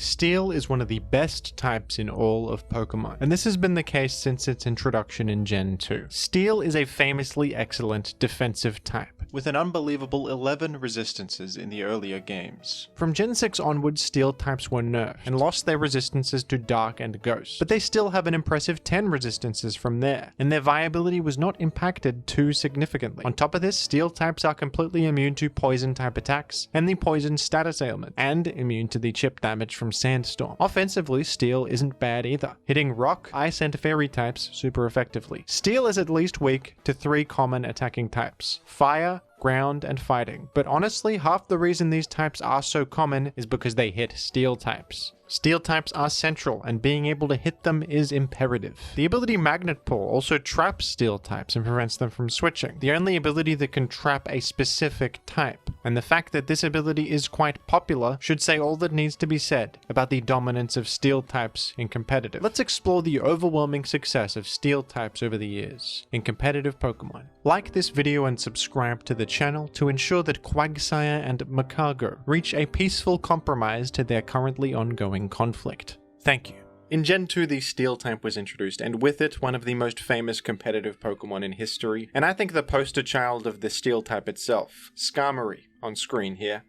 Steel is one of the best types in all of Pokemon, and this has been the case since its introduction in Gen 2. Steel is a famously excellent defensive type, with an unbelievable 11 resistances in the earlier games. From Gen 6 onwards, Steel types were nerfed, and lost their resistances to Dark and Ghost, but they still have an impressive 10 resistances from there, and their viability was not impacted too significantly. On top of this, Steel types are completely immune to Poison type attacks, and the Poison status ailment, and immune to the chip damage from Sandstorm. Offensively, Steel isn't bad either, hitting Rock, Ice, and Fairy types super effectively. Steel is at least weak to 3 common attacking types: Fire, Ground, and Fighting, but honestly, half the reason these types are so common is because they hit Steel types. Steel types are central, and being able to hit them is imperative. The ability Magnet Pull also traps Steel types and prevents them from switching, the only ability that can trap a specific type. And the fact that this ability is quite popular should say all that needs to be said about the dominance of Steel types in competitive. Let's explore the overwhelming success of Steel types over the years in competitive Pokemon. Like this video and subscribe to the channel to ensure that Quagsire and Macago reach a peaceful compromise to their currently ongoing conflict. Thank you. In Gen 2, the Steel type was introduced, and with it, one of the most famous competitive Pokemon in history, and I think the poster child of the Steel type itself, Skarmory, on screen here.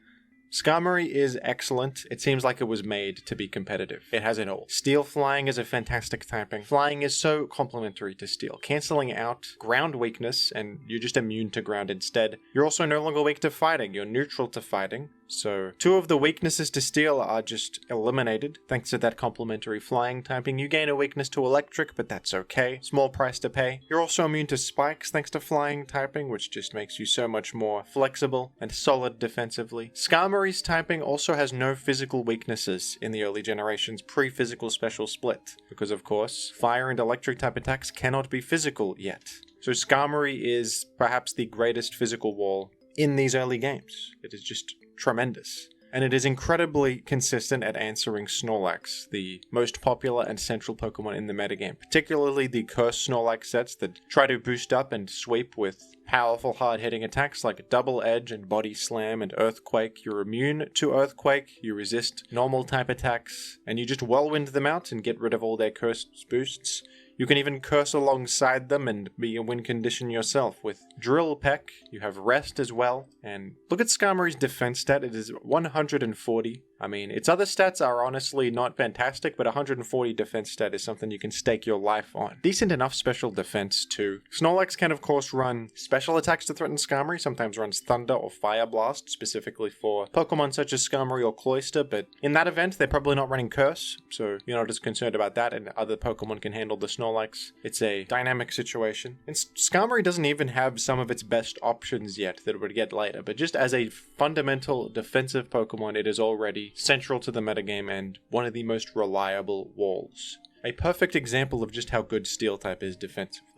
Skarmory is excellent. It seems like it was made to be competitive. It has it all. Steel Flying is a fantastic typing. Flying is so complementary to Steel, cancelling out ground weakness, and you're just immune to ground instead. You're also no longer weak to Fighting. You're neutral to Fighting. So 2 of the weaknesses to Steel are just eliminated thanks to that complementary Flying typing. You gain a weakness to Electric, but that's okay. Small price to pay. You're also immune to Spikes thanks to Flying typing, which just makes you so much more flexible and solid defensively. Skarmory's typing also has no physical weaknesses in the early generations pre-physical special split, because of course, Fire and Electric type attacks cannot be physical yet. So Skarmory is perhaps the greatest physical wall in these early games. It is just tremendous. And it is incredibly consistent at answering Snorlax, the most popular and central Pokemon in the metagame, particularly the Curse Snorlax sets that try to boost up and sweep with powerful hard-hitting attacks like Double Edge and Body Slam and Earthquake. You're immune to Earthquake, you resist normal type attacks, and you just whirlwind them out and get rid of all their Curse boosts. You can even curse alongside them and be a win condition yourself. With Drill Peck, you have Rest as well. And look at Skarmory's defense stat, it is 140. I mean, its other stats are honestly not fantastic, but 140 defense stat is something you can stake your life on. Decent enough special defense too. Snorlax can of course run special attacks to threaten Skarmory, sometimes runs Thunder or Fire Blast, specifically for Pokemon such as Skarmory or Cloyster, but in that event they're probably not running Curse, so you're not as concerned about that, and other Pokemon can handle the Snorlax. It's a dynamic situation. And Skarmory doesn't even have some of its best options yet that it would get later, but just as a fundamental defensive Pokemon, it is already central to the metagame and one of the most reliable walls. A perfect example of just how good Steel type is defensively.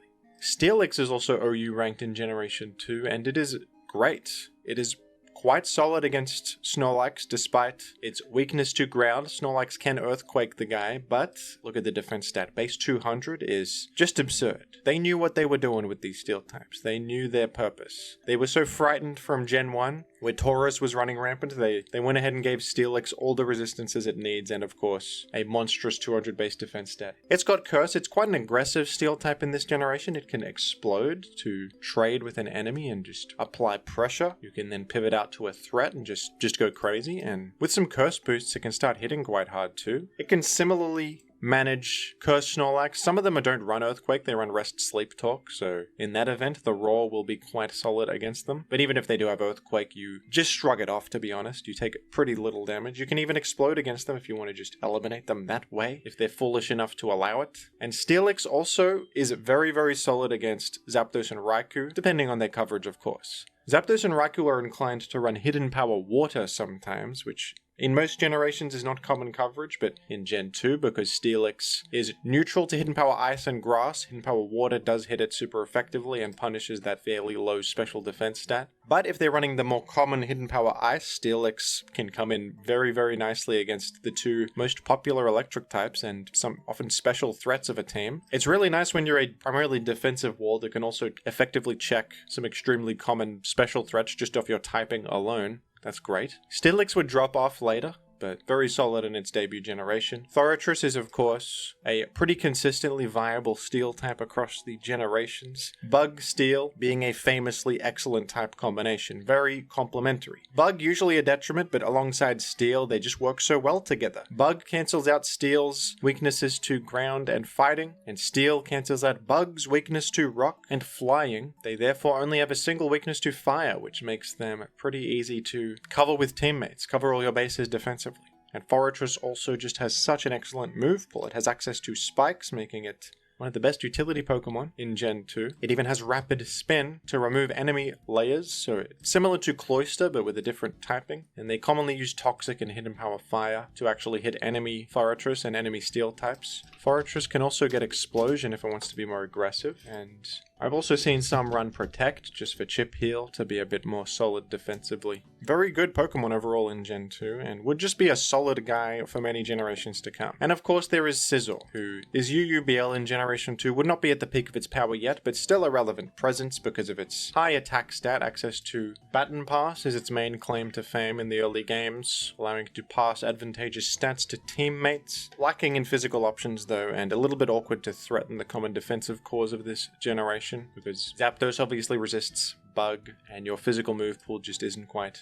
Steelix is also OU ranked in Generation 2, and it is great. It is quite solid against Snorlax despite its weakness to ground. Snorlax can Earthquake the guy, but look at the defense stat. Base 200 is just absurd. They knew what they were doing with these Steel types. They knew their purpose. They were so frightened from Gen 1, where Tauros was running rampant, they went ahead and gave Steelix all the resistances it needs, and of course, a monstrous 200 base defense stat. It's got Curse. It's quite an aggressive Steel type in this generation. It can explode to trade with an enemy and just apply pressure. You can then pivot out to a threat and just go crazy, and with some Curse boosts, it can start hitting quite hard too. It can similarly manage Curse Snorlax. Some of them don't run Earthquake, they run Rest Sleep Talk, so in that event, the Roar will be quite solid against them. But even if they do have Earthquake, you just shrug it off, to be honest. You take pretty little damage. You can even Explode against them if you want to just eliminate them that way, if they're foolish enough to allow it. And Steelix also is very, very solid against Zapdos and Raikou, depending on their coverage, of course. Zapdos and Raikou are inclined to run Hidden Power Water sometimes, which in most generations is not common coverage, but in Gen 2, because Steelix is neutral to Hidden Power Ice and Grass, Hidden Power Water does hit it super effectively and punishes that fairly low special defense stat. But if they're running the more common Hidden Power Ice, Steelix can come in very, very nicely against the 2 most popular electric types and some often special threats of a team. It's really nice when you're a primarily defensive wall that can also effectively check some extremely common special threats just off your typing alone. That's great. Steelix would drop off later, but very solid in its debut generation. Thoritrus is, of course, a pretty consistently viable steel type across the generations. Bug Steel being a famously excellent type combination, very complementary. Bug usually a detriment, but alongside Steel, they just work so well together. Bug cancels out Steel's weaknesses to ground and fighting, and Steel cancels out Bug's weakness to rock and flying. They therefore only have a single weakness to fire, which makes them pretty easy to cover with teammates, cover all your bases defensively. And Thoritrus also just has such an excellent move pool. It has access to spikes, making it one of the best utility Pokemon in Gen 2. It even has Rapid Spin to remove enemy layers, so it's similar to Cloyster but with a different typing. And they commonly use Toxic and Hidden Power Fire to actually hit enemy Thoritrus and enemy Steel types. Thoritrus can also get Explosion if it wants to be more aggressive, and I've also seen some run Protect just for chip heal to be a bit more solid defensively. Very good Pokemon overall in Gen 2, and would just be a solid guy for many generations to come. And of course there is Sizzle, who is UUBL in Generation 2, would not be at the peak of its power yet, but still a relevant presence because of its high attack stat. Access to Baton Pass is its main claim to fame in the early games, allowing it to pass advantageous stats to teammates. Lacking in physical options though, and a little bit awkward to threaten the common defensive cores of this generation, because Zapdos obviously resists Bug, and your physical move pool just isn't quite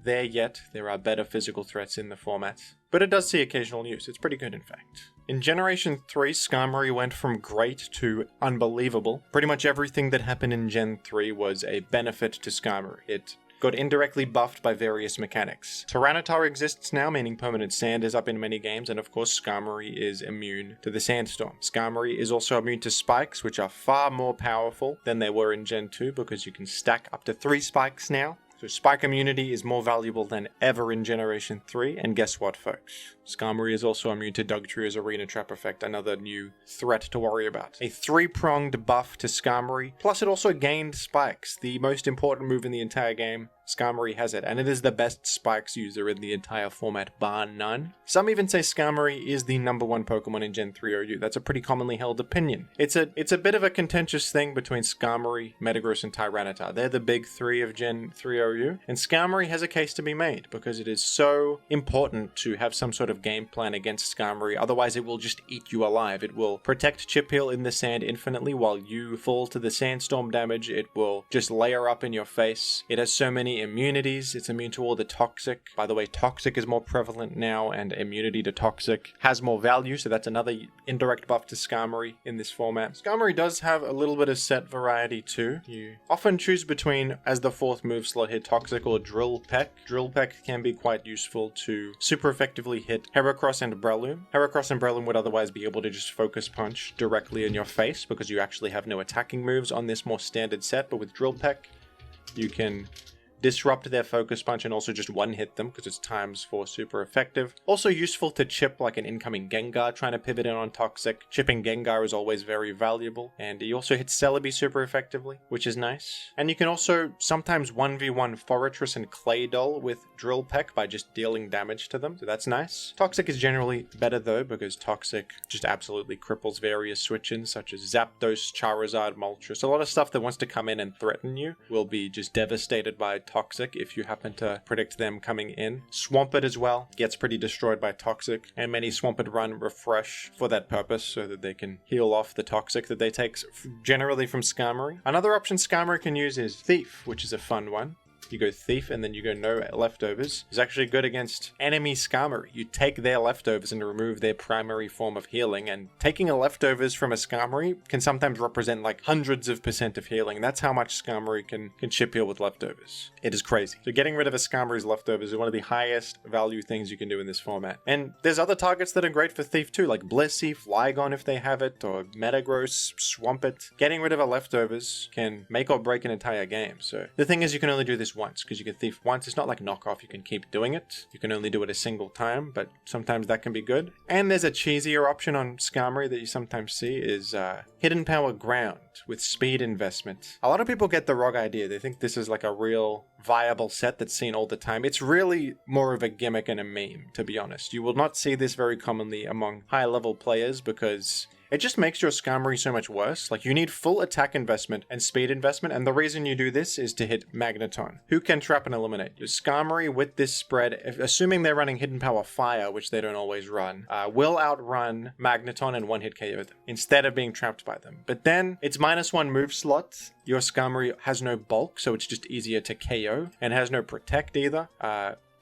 there yet. There are better physical threats in the format, but it does see occasional use. It's pretty good, in fact. In Generation 3, Skarmory went from great to unbelievable. Pretty much everything that happened in Gen 3 was a benefit to Skarmory. It got indirectly buffed by various mechanics. Tyranitar exists now, meaning permanent sand is up in many games, and of course Skarmory is immune to the Sandstorm. Skarmory is also immune to spikes, which are far more powerful than they were in Gen 2 because you can stack up to 3 spikes now. So Spike immunity is more valuable than ever in Generation 3, and guess what, folks? Skarmory is also immune to Dugtrio's Arena Trap effect, another new threat to worry about. A 3-pronged buff to Skarmory, plus it also gained spikes, the most important move in the entire game. Skarmory has it, and it is the best spikes user in the entire format, bar none. Some even say Skarmory is the #1 Pokemon in Gen 3 OU. That's a pretty commonly held opinion. It's a bit of a contentious thing between Skarmory, Metagross, and Tyranitar. They're the big 3 of Gen 3 OU, and Skarmory has a case to be made because it is so important to have some sort of game plan against Skarmory, otherwise it will just eat you alive. It will protect Chip Heal in the sand infinitely while you fall to the Sandstorm damage. It will just layer up in your face. It has so many immunities. It's immune to all the Toxic. By the way, Toxic is more prevalent now, and immunity to Toxic has more value, so that's another indirect buff to Skarmory in this format. Skarmory does have a little bit of set variety too. You often choose between, as the 4th move slot here, Toxic or Drill Peck. Drill Peck can be quite useful to super effectively hit Heracross and Breloom. Heracross and Breloom would otherwise be able to just focus punch directly in your face because you actually have no attacking moves on this more standard set, but with Drill Peck you can disrupt their focus punch and also just one-hit them because it's ×4 super effective. Also useful to chip like an incoming Gengar trying to pivot in on Toxic. Chipping Gengar is always very valuable, and he also hits Celebi super effectively, which is nice. And you can also sometimes 1v1 Thoritrus and Claydol with Drill Peck by just dealing damage to them, so that's nice. Toxic is generally better though because Toxic just absolutely cripples various switch-ins such as Zapdos, Charizard, Moltres. A lot of stuff that wants to come in and threaten you will be just devastated by Toxic if you happen to predict them coming in. Swampert as well gets pretty destroyed by Toxic, and many Swampert run Refresh for that purpose so that they can heal off the Toxic that they take generally from Skarmory. Another option Skarmory can use is Thief, which is a fun one. You go Thief and then you go no leftovers. It's actually good against enemy Skarmory. You take their leftovers and remove their primary form of healing, and taking a leftovers from a Skarmory can sometimes represent like hundreds of % of healing. That's how much Skarmory can chip heal with leftovers. It is crazy. So getting rid of a Skarmory's leftovers is one of the highest value things you can do in this format. And there's other targets that are great for Thief too, like Blissey, Flygon if they have it, or Metagross, Swampert. Getting rid of a leftovers can make or break an entire game. So the thing is, you can only do this once, because you can Thief once. It's not like Knockoff, you can keep doing it. You can only do it a single time, but sometimes that can be good. And there's a cheesier option on Skarmory that you sometimes see is Hidden Power Ground with speed investment. A lot of people get the wrong idea. They think this is like a real viable set that's seen all the time. It's really more of a gimmick and a meme, to be honest. You will not see this very commonly among high level players because it just makes your Skarmory so much worse. Like, you need full attack investment and speed investment, and the reason you do this is to hit Magneton, who can trap and eliminate. Your Skarmory with this spread, assuming they're running Hidden Power Fire, which they don't always run, will outrun Magneton and one-hit KO them, instead of being trapped by them. But then, it's -1 move slot. Your Skarmory has no bulk, so it's just easier to KO, and has no protect either.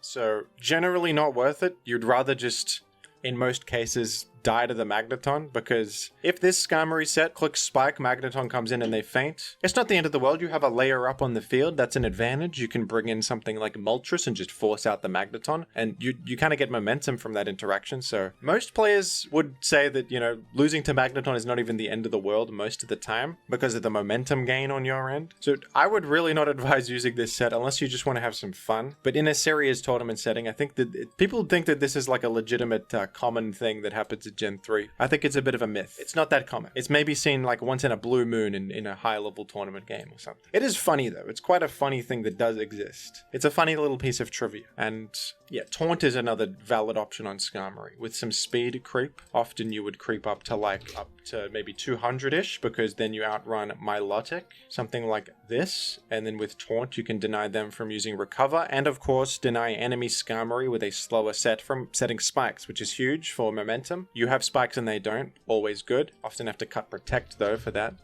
So generally not worth it. You'd rather just, in most cases, die to the Magneton, because if this Skarmory set clicks Spike, Magneton comes in and they faint, it's not the end of the world. You have a layer up on the field. That's an advantage. You can bring in something like Moltres and just force out the Magneton, and you kind of get momentum from that interaction. So most players would say that, you know, losing to Magneton is not even the end of the world most of the time because of the momentum gain on your end. So I would really not advise using this set unless you just want to have some fun. But in a serious tournament setting, I think that people think that this is like a legitimate common thing that happens in Gen 3. I think it's a bit of a myth. It's not that common. It's maybe seen like once in a blue moon in a high level tournament game or something. It is funny though. It's quite a funny thing that does exist. It's a funny little piece of trivia. And yeah, Taunt is another valid option on Skarmory. With some speed creep, often you would creep up to maybe 200-ish, because then you outrun Milotic, something like this. And then with Taunt, you can deny them from using Recover, and of course deny enemy Skarmory with a slower set from setting spikes, which is huge for momentum. You have spikes and they don't, always good. Often have to cut Protect though for that.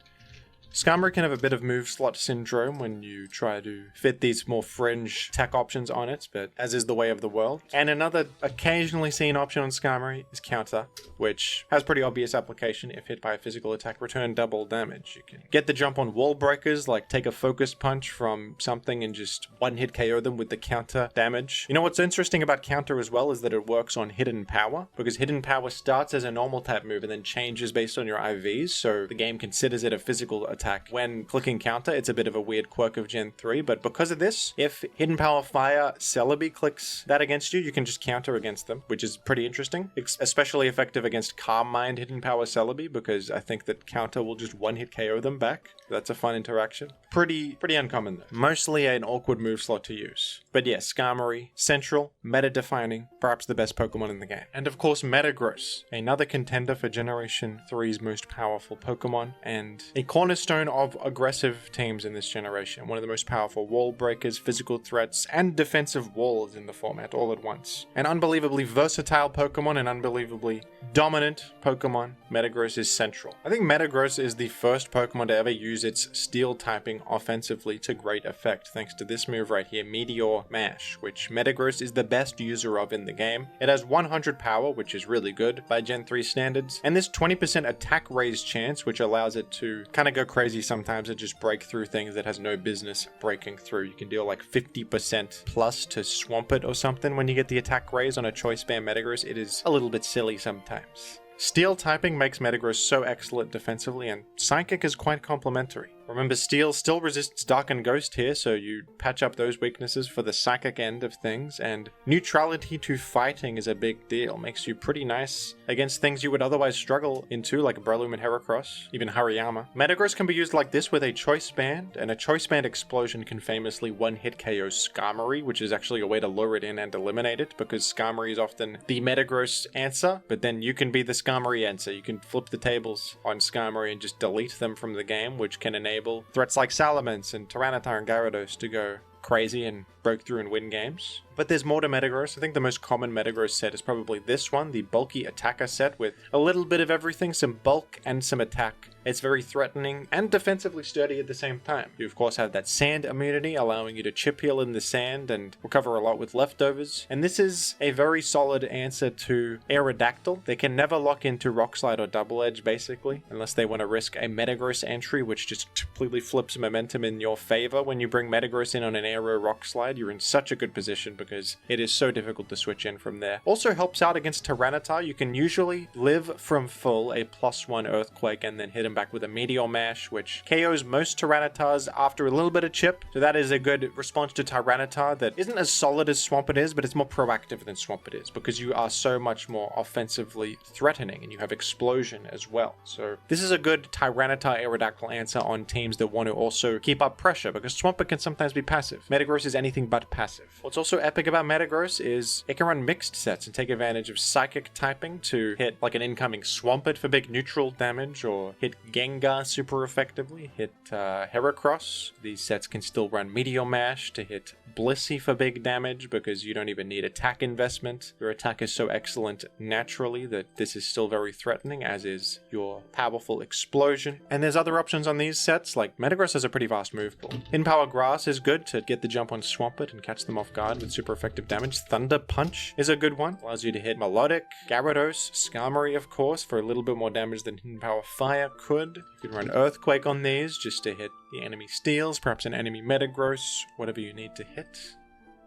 Skarmory can have a bit of move slot syndrome when you try to fit these more fringe tech options on it, but as is the way of the world. And another occasionally seen option on Skarmory is Counter, which has pretty obvious application. If hit by a physical attack, return double damage. You can get the jump on wall breakers, like take a focus punch from something and just one-hit KO them with the counter damage. You know what's interesting about Counter as well is that it works on Hidden Power, because Hidden Power starts as a normal type move and then changes based on your IVs, so the game considers it a physical attack when clicking Counter. It's a bit of a weird quirk of Gen 3, but because of this, if Hidden Power Fire Celebi clicks that against you, you can just counter against them, which is pretty interesting. It's especially effective against Calm Mind Hidden Power Celebi, because I think that Counter will just one-hit KO them back. That's a fun interaction. Pretty uncommon though. Mostly an awkward move slot to use. But yeah, Skarmory, central, meta-defining, perhaps the best Pokemon in the game. And of course, Metagross, another contender for Generation 3's most powerful Pokemon, and a cornerstone of aggressive teams in this generation. One of the most powerful wall breakers, physical threats, and defensive walls in the format all at once. An unbelievably versatile Pokemon, an unbelievably dominant Pokemon. Metagross is central. I think Metagross is the first Pokemon to ever use its Steel typing offensively to great effect, thanks to this move right here, Meteor Mash, which Metagross is the best user of in the game. It has 100 power, which is really good by Gen 3 standards, and this 20% attack raise chance, which allows it to kind of go crazy sometimes and just break through things that has no business breaking through. You can deal like 50% plus to Swamp It or something when you get the attack raise on a Choice Band Metagross. It is a little bit silly sometimes. Steel typing makes Metagross so excellent defensively, and Psychic is quite complementary. Remember, Steel still resists Dark and Ghost here, so you patch up those weaknesses for the Psychic end of things, and neutrality to fighting is a big deal. Makes you pretty nice against things you would otherwise struggle into, like Breloom and Heracross, even Hariyama. Metagross can be used like this with a Choice Band, and a Choice Band explosion can famously one-hit KO Skarmory, which is actually a way to lure it in and eliminate it, because Skarmory is often the Metagross answer, but then you can be the Skarmory answer. You can flip the tables on Skarmory and just delete them from the game, which can enable threats like Salamence and Tyranitar and Gyarados to go crazy and break through and win games. But there's more to Metagross. I think the most common Metagross set is probably this one, the bulky attacker set with a little bit of everything, some bulk and some attack. It's very threatening and defensively sturdy at the same time. You of course have that sand immunity, allowing you to chip heal in the sand and recover a lot with leftovers. And this is a very solid answer to Aerodactyl. They can never lock into Rock Slide or Double Edge basically, unless they want to risk a Metagross entry, which just completely flips momentum in your favor. When you bring Metagross in on an Aero Rock Slide, you're in such a good position because it is so difficult to switch in from there. Also helps out against Tyranitar. You can usually live from full a +1 Earthquake and then hit him back with a Meteor Mash, which KOs most Tyranitars after a little bit of chip. So that is a good response to Tyranitar that isn't as solid as Swampert is, but it's more proactive than Swampert is because you are so much more offensively threatening and you have Explosion as well. So this is a good Tyranitar Aerodactyl answer on teams that want to also keep up pressure because Swampert can sometimes be passive. Metagross is anything but passive. What's also epic about Metagross is it can run mixed sets and take advantage of Psychic typing to hit like an incoming Swampert for big neutral damage, or hit Gengar super effectively, hit Heracross. These sets can still run Meteor Mash to hit Blissey for big damage because you don't even need attack investment. Your attack is so excellent naturally that this is still very threatening, as is your powerful Explosion. And there's other options on these sets, like Metagross has a pretty vast move pool. In Power Grass is good to get the jump on Swampert and catch them off guard with super effective damage. Thunder Punch is a good one. Allows you to hit Melodic, Gyarados, Skarmory of course for a little bit more damage than Hidden Power Fire could. You can run Earthquake on these just to hit the enemy Steels, perhaps an enemy Metagross, whatever you need to hit.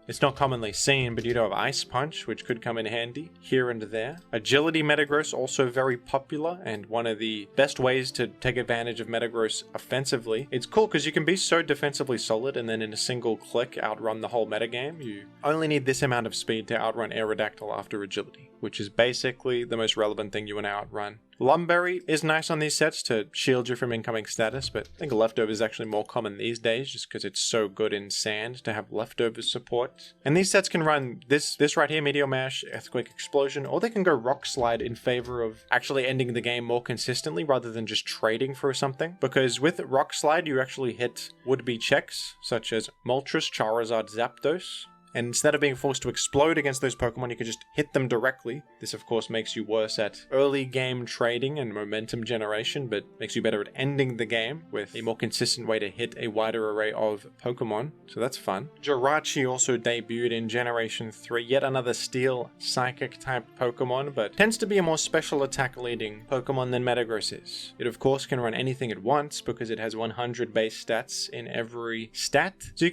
It's not commonly seen, but you do have Ice Punch, which could come in handy here and there. Agility Metagross, also very popular, and one of the best ways to take advantage of Metagross offensively. It's cool because you can be so defensively solid and then in a single click outrun the whole metagame. You only need this amount of speed to outrun Aerodactyl after Agility, which is basically the most relevant thing you want to outrun. Lumberry is nice on these sets to shield you from incoming status, but I think Leftover is actually more common these days just because it's so good in Sand to have Leftover support. And these sets can run this right here, Meteor Mash, Earthquake Explosion, or they can go Rock Slide in favor of actually ending the game more consistently rather than just trading for something. Because with Rock Slide, you actually hit would-be checks such as Moltres, Charizard, Zapdos. And instead of being forced to explode against those Pokemon, you can just hit them directly. This, of course, makes you worse at early game trading and momentum generation, but makes you better at ending the game with a more consistent way to hit a wider array of Pokemon. So that's fun. Jirachi also debuted in Generation 3, yet another Steel Psychic type Pokemon, but tends to be a more special attack leading Pokemon than Metagross is. It, of course, can run anything at once because it has 100 base stats in every stat. So you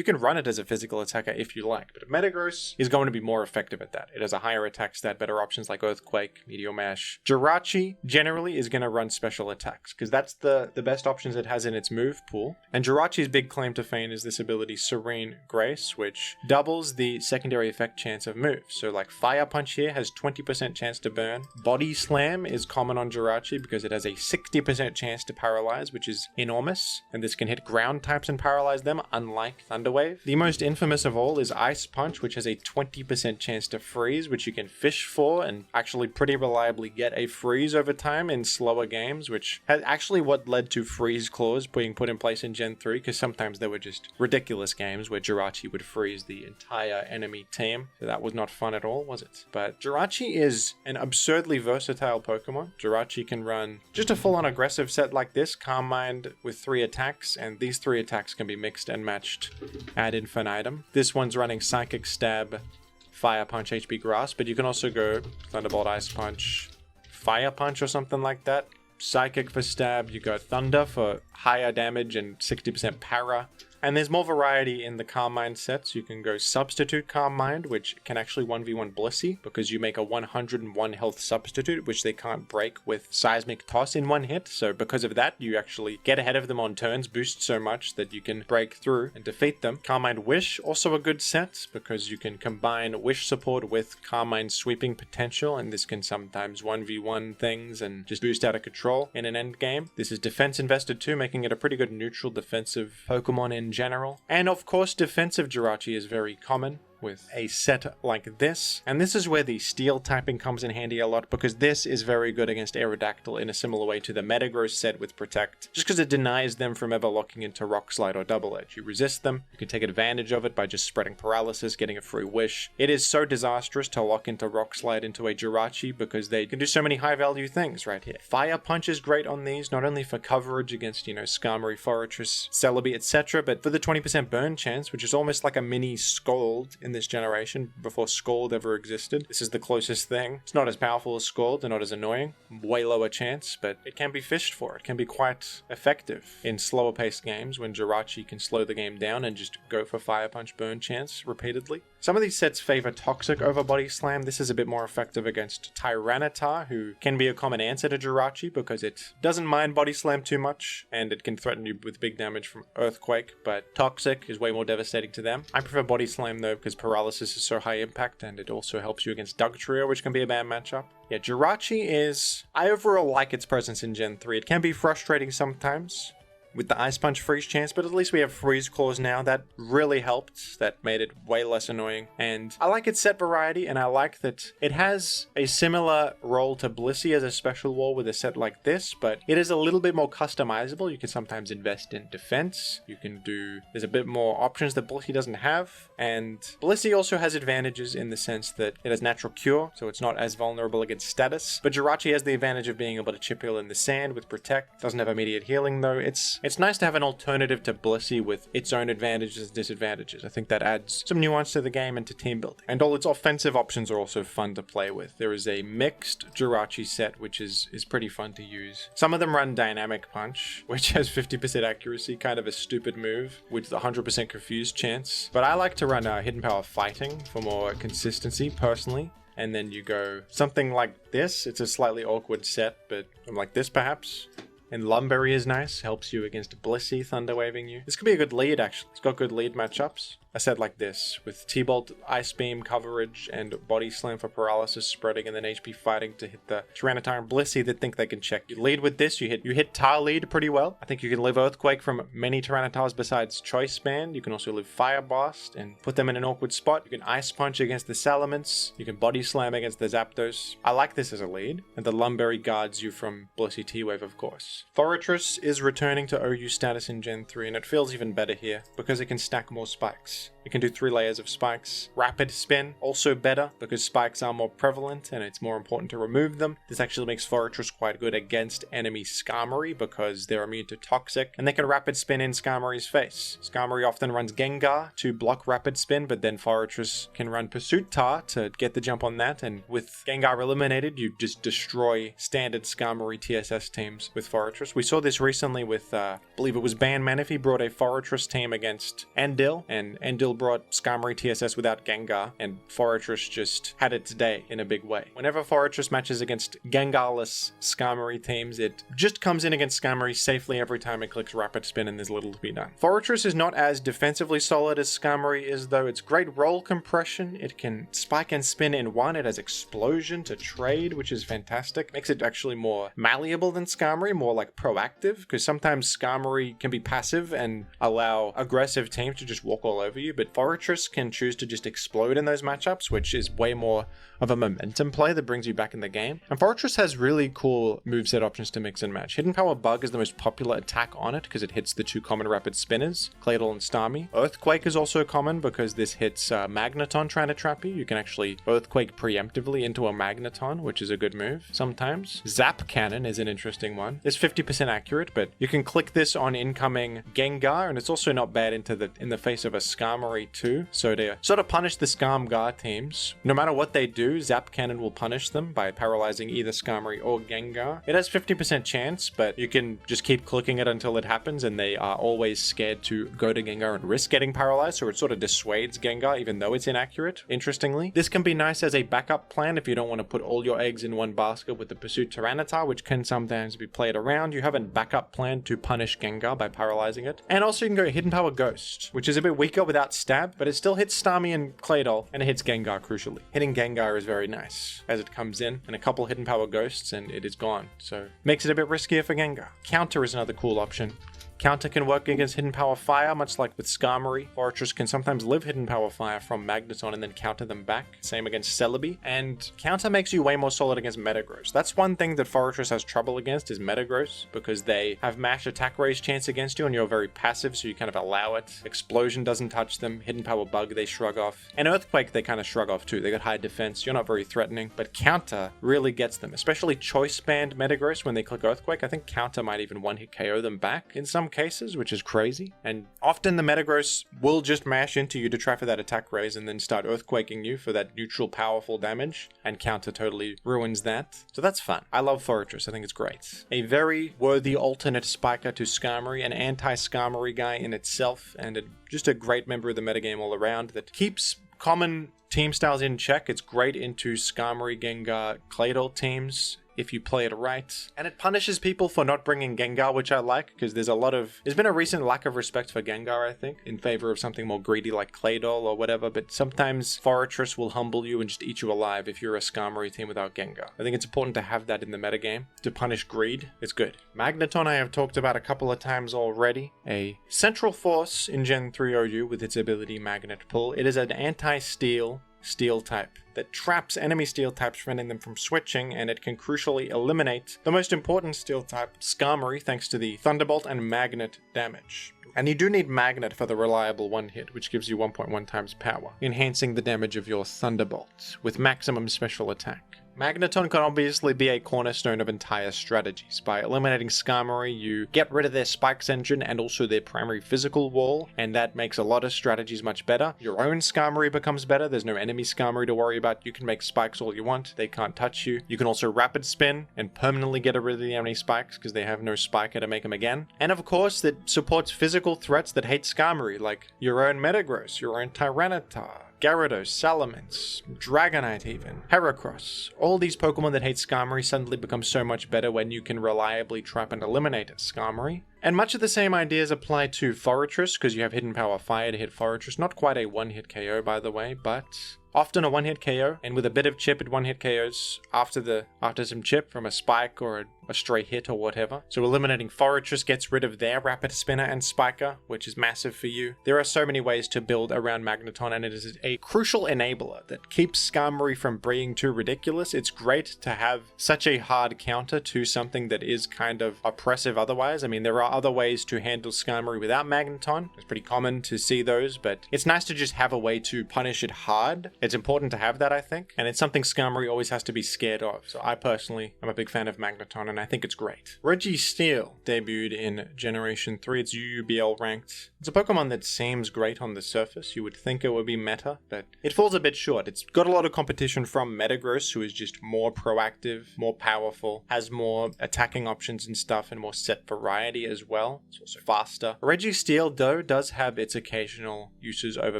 can run it as a physical attacker if you like, but Metagross is going to be more effective at that. It has a higher attack stat, better options like Earthquake, Meteor Mash. Jirachi generally is going to run special attacks because that's the best options it has in its move pool. And Jirachi's big claim to fame is this ability Serene Grace, which doubles the secondary effect chance of moves. So like Fire Punch here has 20% chance to burn. Body Slam is common on Jirachi because it has a 60% chance to paralyze, which is enormous. And this can hit ground types and paralyze them, unlike Thunder Wave. The most infamous of all is Ice Punch, which has a 20% chance to freeze, which you can fish for and actually pretty reliably get a freeze over time in slower games, which has actually what led to freeze claws being put in place in Gen 3, because sometimes there were just ridiculous games where Jirachi would freeze the entire enemy team. So that was not fun at all, was it? But Jirachi is an absurdly versatile Pokemon. Jirachi can run just a full-on aggressive set like this, Calm Mind with 3 attacks, and these 3 attacks can be mixed and matched ad infinitum. This one's running Psychic Stab, Fire Punch, HP Grass, but you can also go Thunderbolt, Ice Punch, Fire Punch or something like that. Psychic for stab, you go Thunder for higher damage and 60% para. And there's more variety in the Calm Mind sets. You can go Substitute Calm Mind, which can actually 1v1 Blissey, because you make a 101 health substitute, which they can't break with Seismic Toss in one hit. So because of that, you actually get ahead of them on turns, boost so much that you can break through and defeat them. Calm Mind Wish, also a good set, because you can combine Wish support with Calm Mind sweeping potential, and this can sometimes 1v1 things and just boost out of control in an end game. This is defense invested too, making it a pretty good neutral defensive Pokemon in general. And of course, defensive Jirachi is very common with a set like this. And this is where the Steel typing comes in handy a lot, because this is very good against Aerodactyl in a similar way to the Metagross set with Protect, just because it denies them from ever locking into Rock Slide or Double Edge. You resist them, you can take advantage of it by just spreading Paralysis, getting a free Wish. It is so disastrous to lock into Rock Slide into a Jirachi because they can do so many high value things right here. Fire Punch is great on these, not only for coverage against, Skarmory, Forretress, Celebi, etc., but for the 20% burn chance, which is almost like a mini Scald in this generation before Scald ever existed. This is the closest thing. It's not as powerful as Scald, and not as annoying. Way lower chance, but it can be fished for. It can be quite effective in slower paced games when Jirachi can slow the game down and just go for Fire Punch burn chance repeatedly. Some of these sets favor Toxic over Body Slam. This is a bit more effective against Tyranitar, who can be a common answer to Jirachi because it doesn't mind Body Slam too much, and it can threaten you with big damage from Earthquake, but Toxic is way more devastating to them. I prefer Body Slam though, because Paralysis is so high impact, and it also helps you against Dugtrio, which can be a bad matchup. Yeah, Jirachi I overall like its presence in Gen 3. It can be frustrating sometimes, with the Ice Punch freeze chance, but at least we have freeze claws now. That really helped. That made it way less annoying. And I like its set variety, and I like that it has a similar role to Blissey as a special wall with a set like this, but it is a little bit more customizable. You can sometimes invest in defense. There's a bit more options that Blissey doesn't have. And Blissey also has advantages in the sense that it has natural cure, so it's not as vulnerable against status. But Jirachi has the advantage of being able to chip heal in the sand with Protect. Doesn't have immediate healing though. It's nice to have an alternative to Blissey with its own advantages and disadvantages. I think that adds some nuance to the game and to team building. And all its offensive options are also fun to play with. There is a mixed Jirachi set, which is pretty fun to use. Some of them run Dynamic Punch, which has 50% accuracy, kind of a stupid move with the 100% confused chance. But I like to run Hidden Power Fighting for more consistency, personally. And then you go something like this. It's a slightly awkward set, but like this perhaps. And Lumberry is nice, helps you against Blissey Thunder Waving you. This could be a good lead actually. It's got good lead matchups. A set like this, with T-Bolt, Ice Beam coverage, and Body Slam for paralysis spreading, and then HP fighting to hit the Tyranitar and Blissey that think they can check. You lead with this, you hit Tar lead pretty well. I think you can live Earthquake from many Tyranitars besides Choice Band. You can also live Fire Blast and put them in an awkward spot. You can Ice Punch against the Salamence. You can Body Slam against the Zapdos. I like this as a lead, and the Lumberry guards you from Blissey T-Wave, of course. Forretress is returning to OU status in Gen 3, and it feels even better here, because it can stack more spikes. It can do 3 layers of spikes. Rapid Spin, also better because spikes are more prevalent and it's more important to remove them. This actually makes Forretress quite good against enemy Skarmory because they're immune to Toxic, and they can Rapid Spin in Skarmory's face. Skarmory often runs Gengar to block Rapid Spin, but then Forretress can run Pursuit Tar to get the jump on that, and with Gengar eliminated, you just destroy standard Skarmory TSS teams with Forretress. We saw this recently with, I believe it was Ban Manaphy brought a Forretress team against Endil, and Endil brought Skarmory TSS without Gengar, and Forretress just had its day in a big way. Whenever Forretress matches against Gengarless Skarmory teams, it just comes in against Skarmory safely every time it clicks Rapid Spin, and there's little to be done. Forretress is not as defensively solid as Skarmory is though. It's great roll compression, it can spike and spin in one, it has Explosion to trade, which is fantastic. Makes it actually more malleable than Skarmory, more like proactive, because sometimes Skarmory can be passive and allow aggressive teams to just walk all over you, but Forretress can choose to just explode in those matchups, which is way more of a momentum play that brings you back in the game. And Forretress has really cool moveset options to mix and match. Hidden Power Bug is the most popular attack on it because it hits the 2 common rapid spinners, Claydol and Starmie. Earthquake is also common because this hits Magneton trying to trap you. You can actually Earthquake preemptively into a Magneton, which is a good move sometimes. Zap Cannon is an interesting one. It's 50% accurate, but you can click this on incoming Gengar, and it's also not bad in the face of a Skarmory too. So to sort of punish the Skarmgar teams, no matter what they do, Zap Cannon will punish them by paralyzing either Skarmory or Gengar. It has 50% chance, but you can just keep clicking it until it happens, and they are always scared to go to Gengar and risk getting paralyzed, so it sort of dissuades Gengar even though it's inaccurate, interestingly. This can be nice as a backup plan if you don't want to put all your eggs in one basket with the Pursuit Tyranitar, which can sometimes be played around. You have a backup plan to punish Gengar by paralyzing it. And also you can go Hidden Power Ghost, which is a bit weaker without stab, but it still hits Starmie and Claydol, and it hits Gengar crucially. Hitting Gengar is very nice, as it comes in, and a couple Hidden Power Ghosts, and it is gone. So, makes it a bit riskier for Gengar. Counter is another cool option. Counter can work against Hidden Power Fire, much like with Skarmory. Forretress can sometimes live Hidden Power Fire from Magneton and then counter them back. Same against Celebi. And Counter makes you way more solid against Metagross. That's one thing that Forretress has trouble against is Metagross, because they have mash attack raise chance against you and you're very passive, so you kind of allow it. Explosion doesn't touch them. Hidden Power Bug they shrug off. And Earthquake they kind of shrug off too. They got high defense. You're not very threatening. But Counter really gets them, especially Choice Band Metagross when they click Earthquake. I think Counter might even one-hit KO them back in some cases, which is crazy. And often the Metagross will just mash into you to try for that attack raise and then start Earthquaking you for that neutral powerful damage, and Counter totally ruins that. So that's fun. I love Forretress. I think it's great. A very worthy alternate spiker to Skarmory, an anti-Skarmory guy in itself, and just a great member of the metagame all around that keeps common team styles in check. It's great into Skarmory, Gengar, Claydol teams. if you play it right. And it punishes people for not bringing Gengar, which I like, because there's been a recent lack of respect for Gengar, I think, in favor of something more greedy like Claydol or whatever, but sometimes Forretress will humble you and just eat you alive if you're a Skarmory team without Gengar. I think it's important to have that in the metagame to punish greed. It's good. Magneton I have talked about a couple of times already. A central force in Gen 3 OU with its ability Magnet Pull. It is an anti-steel steel type that traps enemy steel types, preventing them from switching, and it can crucially eliminate the most important steel type, Skarmory, thanks to the Thunderbolt and Magnet damage. And you do need Magnet for the reliable one-hit, which gives you 1.1 times power, enhancing the damage of your Thunderbolt with maximum special attack. Magneton can obviously be a cornerstone of entire strategies. By eliminating Skarmory, you get rid of their Spikes engine and also their primary physical wall, and that makes a lot of strategies much better. Your own Skarmory becomes better, there's no enemy Skarmory to worry about, you can make Spikes all you want, they can't touch you. You can also Rapid Spin and permanently get rid of the enemy Spikes because they have no Spiker to make them again. And of course, that supports physical threats that hate Skarmory, like your own Metagross, your own Tyranitar, Gyarados, Salamence, Dragonite even, Heracross. All these Pokemon that hate Skarmory suddenly become so much better when you can reliably trap and eliminate a Skarmory. And much of the same ideas apply to Forretress, because you have Hidden Power Fire to hit Forretress. Not quite a one-hit KO, by the way, but often a one-hit KO, and with a bit of chip, it one-hit KOs after some chip from a Spike or a stray hit or whatever. So eliminating Forretress gets rid of their Rapid Spinner and Spiker, which is massive for you. There are so many ways to build around Magneton, and it is a crucial enabler that keeps Skarmory from being too ridiculous. It's great to have such a hard counter to something that is kind of oppressive otherwise. I mean, there are other ways to handle Skarmory without Magneton. It's pretty common to see those, but it's nice to just have a way to punish it hard. It's important to have that, I think, and it's something Skarmory always has to be scared of. So I personally am a big fan of Magneton, and I think it's great. Registeel debuted in Generation 3. It's UUBL ranked. It's a Pokemon that seems great on the surface. You would think it would be meta, but it falls a bit short. It's got a lot of competition from Metagross, who is just more proactive, more powerful, has more attacking options and stuff, and more set variety as well. It's also faster. Registeel, though, does have its occasional uses over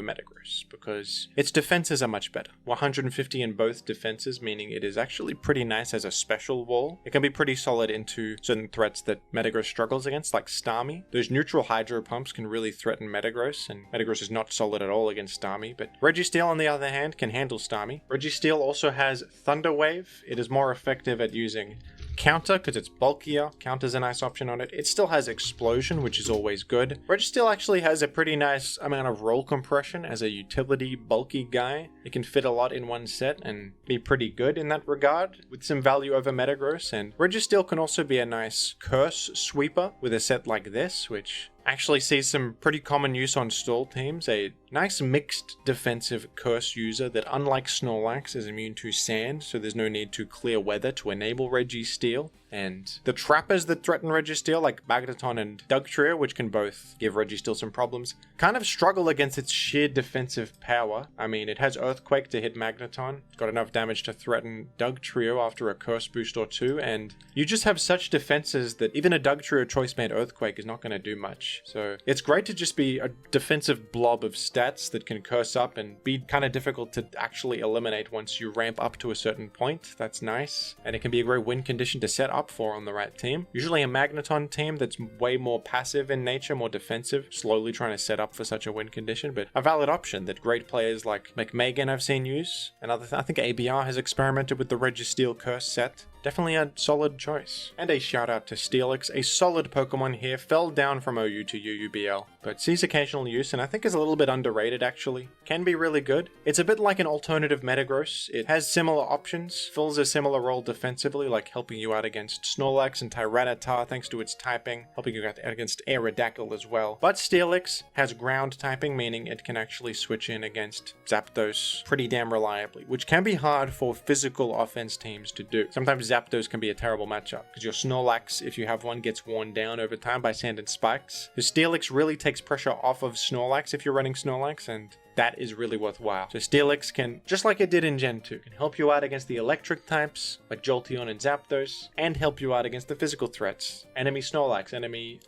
Metagross, because its defenses are much better. 150 in both defenses, meaning it is actually pretty nice as a special wall. It can be pretty solid into certain threats that Metagross struggles against, like Starmie. Those neutral Hydro Pumps can really threaten Metagross, and Metagross is not solid at all against Starmie, but Registeel, on the other hand, can handle Starmie. Registeel also has Thunder Wave. It is more effective at using Counter, because it's bulkier. Counter's a nice option on it. It still has Explosion, which is always good. Registeel actually has a pretty nice amount of roll compression as a utility bulky guy. It can fit a lot in one set and be pretty good in that regard, with some value over Metagross. And Registeel can also be a nice curse sweeper with a set like this, which actually sees some pretty common use on stall teams. A nice mixed defensive curse user that, unlike Snorlax, is immune to sand, so there's no need to clear weather to enable Registeel. And the trappers that threaten Registeel, like Magneton and Dugtrio, which can both give Registeel some problems, kind of struggle against its sheer defensive power. I mean, it has Earthquake to hit Magneton, it's got enough damage to threaten Dugtrio after a curse boost or two, and you just have such defenses that even a Dugtrio choice-made Earthquake is not going to do much. So it's great to just be a defensive blob of stats that can curse up and be kind of difficult to actually eliminate once you ramp up to a certain point. That's nice, and it can be a great win condition to set up for on the right team. Usually a Magneton team that's way more passive in nature, more defensive, slowly trying to set up for such a win condition, but a valid option that great players like McMagan I've seen use, and I think ABR has experimented with the Registeel curse set. Definitely a solid choice. And a shout out to Steelix, a solid Pokemon here, fell down from OU to UUBL, but sees occasional use and I think is a little bit underrated actually. Can be really good. It's a bit like an alternative Metagross. It has similar options, fills a similar role defensively, like helping you out against Snorlax and Tyranitar thanks to its typing, helping you out against Aerodactyl as well. But Steelix has ground typing, meaning it can actually switch in against Zapdos pretty damn reliably, which can be hard for physical offense teams to do. Sometimes Zapdos can be a terrible matchup, because your Snorlax, if you have one, gets worn down over time by Sand and Spikes. The Steelix really takes pressure off of Snorlax if you're running Snorlax, and that is really worthwhile. So Steelix can, just like it did in Gen 2, can help you out against the electric types, like Jolteon and Zapdos, and help you out against the physical threats. Enemy Snorlax,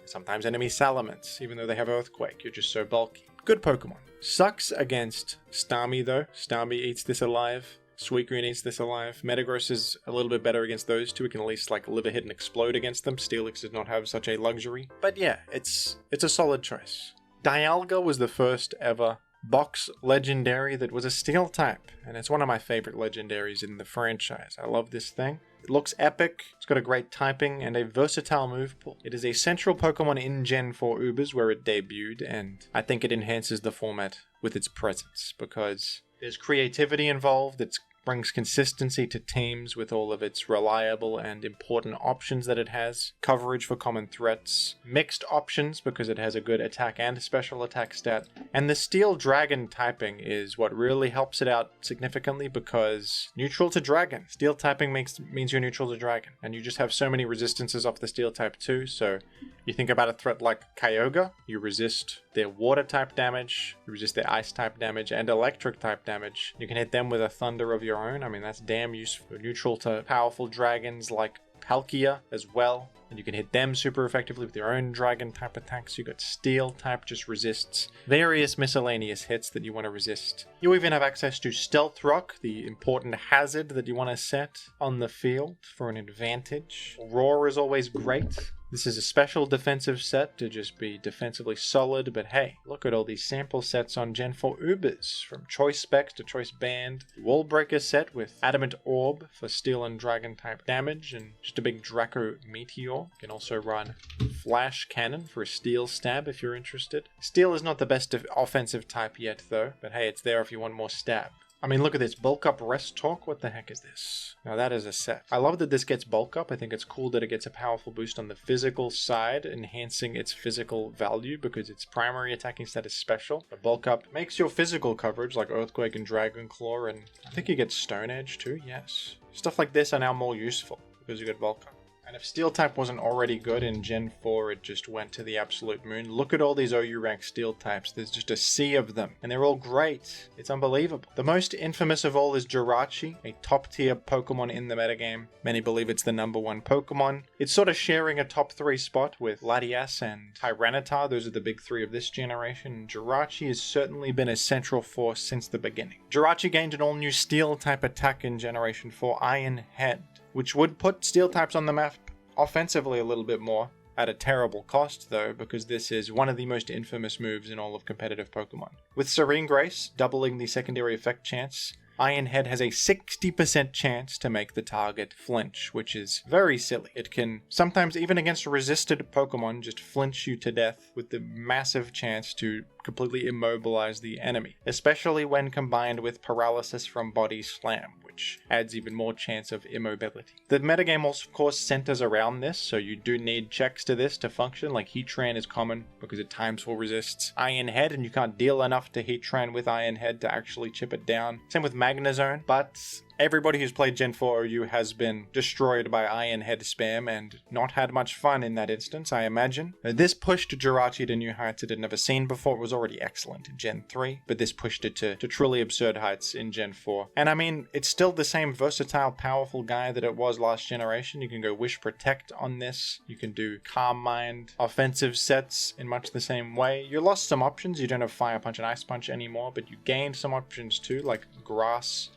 sometimes enemy Salamence, even though they have Earthquake, you're just so bulky. Good Pokemon. Sucks against Starmie though. Starmie eats this alive. Suicune eats this alive. Metagross is a little bit better against those two. It can at least like live a hit and explode against them. Steelix does not have such a luxury. But yeah, it's a solid choice. Dialga was the first ever box legendary that was a steel type, and it's one of my favorite legendaries in the franchise. I love this thing. It looks epic, it's got a great typing and a versatile move pool. It is a central Pokemon in Gen 4 Ubers where it debuted, and I think it enhances the format with its presence because there's creativity involved. It brings consistency to teams with all of its reliable and important options that it has. Coverage for common threats. Mixed options because it has a good attack and special attack stat. And the Steel Dragon typing is what really helps it out significantly because neutral to Dragon. Steel typing means you're neutral to Dragon. And you just have so many resistances off the Steel type too, so you think about a threat like Kyogre, you resist their water type damage, you resist their ice type damage, and electric type damage. You can hit them with a thunder of your own. I mean, that's damn useful. Neutral to powerful dragons like Palkia as well. And you can hit them super effectively with your own dragon type attacks. You got steel type, just resists various miscellaneous hits that you want to resist. You even have access to Stealth Rock, the important hazard that you want to set on the field for an advantage. Roar is always great. This is a special defensive set to just be defensively solid, but hey, look at all these sample sets on Gen 4 Ubers, from Choice Specs to Choice Band, Wall Breaker set with Adamant Orb for Steel and Dragon type damage, and just a big Draco Meteor. You can also run Flash Cannon for a Steel Stab if you're interested. Steel is not the best offensive type yet though, but hey, it's there if you want more stab. I mean, look at this. Bulk Up Rest Talk. What the heck is this? Now that is a set. I love that this gets Bulk Up. I think it's cool that it gets a powerful boost on the physical side, enhancing its physical value because its primary attacking stat is special. The Bulk Up makes your physical coverage like Earthquake and Dragon Claw, and I think you get Stone Edge too, yes. Stuff like this are now more useful because you get Bulk Up. And if Steel type wasn't already good in Gen 4, it just went to the absolute moon. Look at all these OU rank Steel types. There's just a sea of them, and they're all great. It's unbelievable. The most infamous of all is Jirachi, a top tier Pokemon in the metagame. Many believe it's the #1 Pokemon. It's sort of sharing a top 3 spot with Latias and Tyranitar. Those are the big 3 of this generation. Jirachi has certainly been a central force since the beginning. Jirachi gained an all new Steel type attack in Generation 4, Iron Head, which would put Steel types on the map offensively a little bit more, at a terrible cost though, because this is one of the most infamous moves in all of competitive Pokemon. With Serene Grace doubling the secondary effect chance, Iron Head has a 60% chance to make the target flinch, which is very silly. It can sometimes, even against resisted Pokemon, just flinch you to death with the massive chance to completely immobilize the enemy, especially when combined with paralysis from Body Slam, which adds even more chance of immobility. The metagame also, of course, centers around this, so you do need checks to this to function, like Heatran is common because it times full resists Iron Head, and you can't deal enough to Heatran with Iron Head to actually chip it down. Same with Magnezone, but everybody who's played Gen 4 OU has been destroyed by Iron Head spam and not had much fun in that instance, I imagine. This pushed Jirachi to new heights it had never seen before. It was already excellent in Gen 3, but this pushed it to truly absurd heights in Gen 4. And I mean, it's still the same versatile, powerful guy that it was last generation. You can go Wish Protect on this. You can do Calm Mind, offensive sets in much the same way. You lost some options. You don't have Fire Punch and Ice Punch anymore, but you gained some options too, like Grass.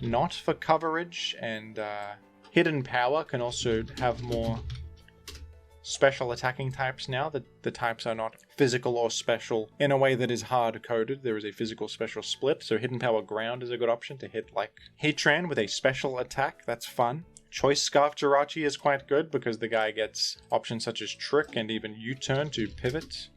Not for coverage, and Hidden Power can also have more special attacking types now that the types are not physical or special in a way that is hard-coded. There is a physical special split, so Hidden Power Ground is a good option to hit like Heatran with a special attack. That's fun. Choice Scarf Jirachi is quite good because the guy gets options such as Trick and even U-Turn to pivot.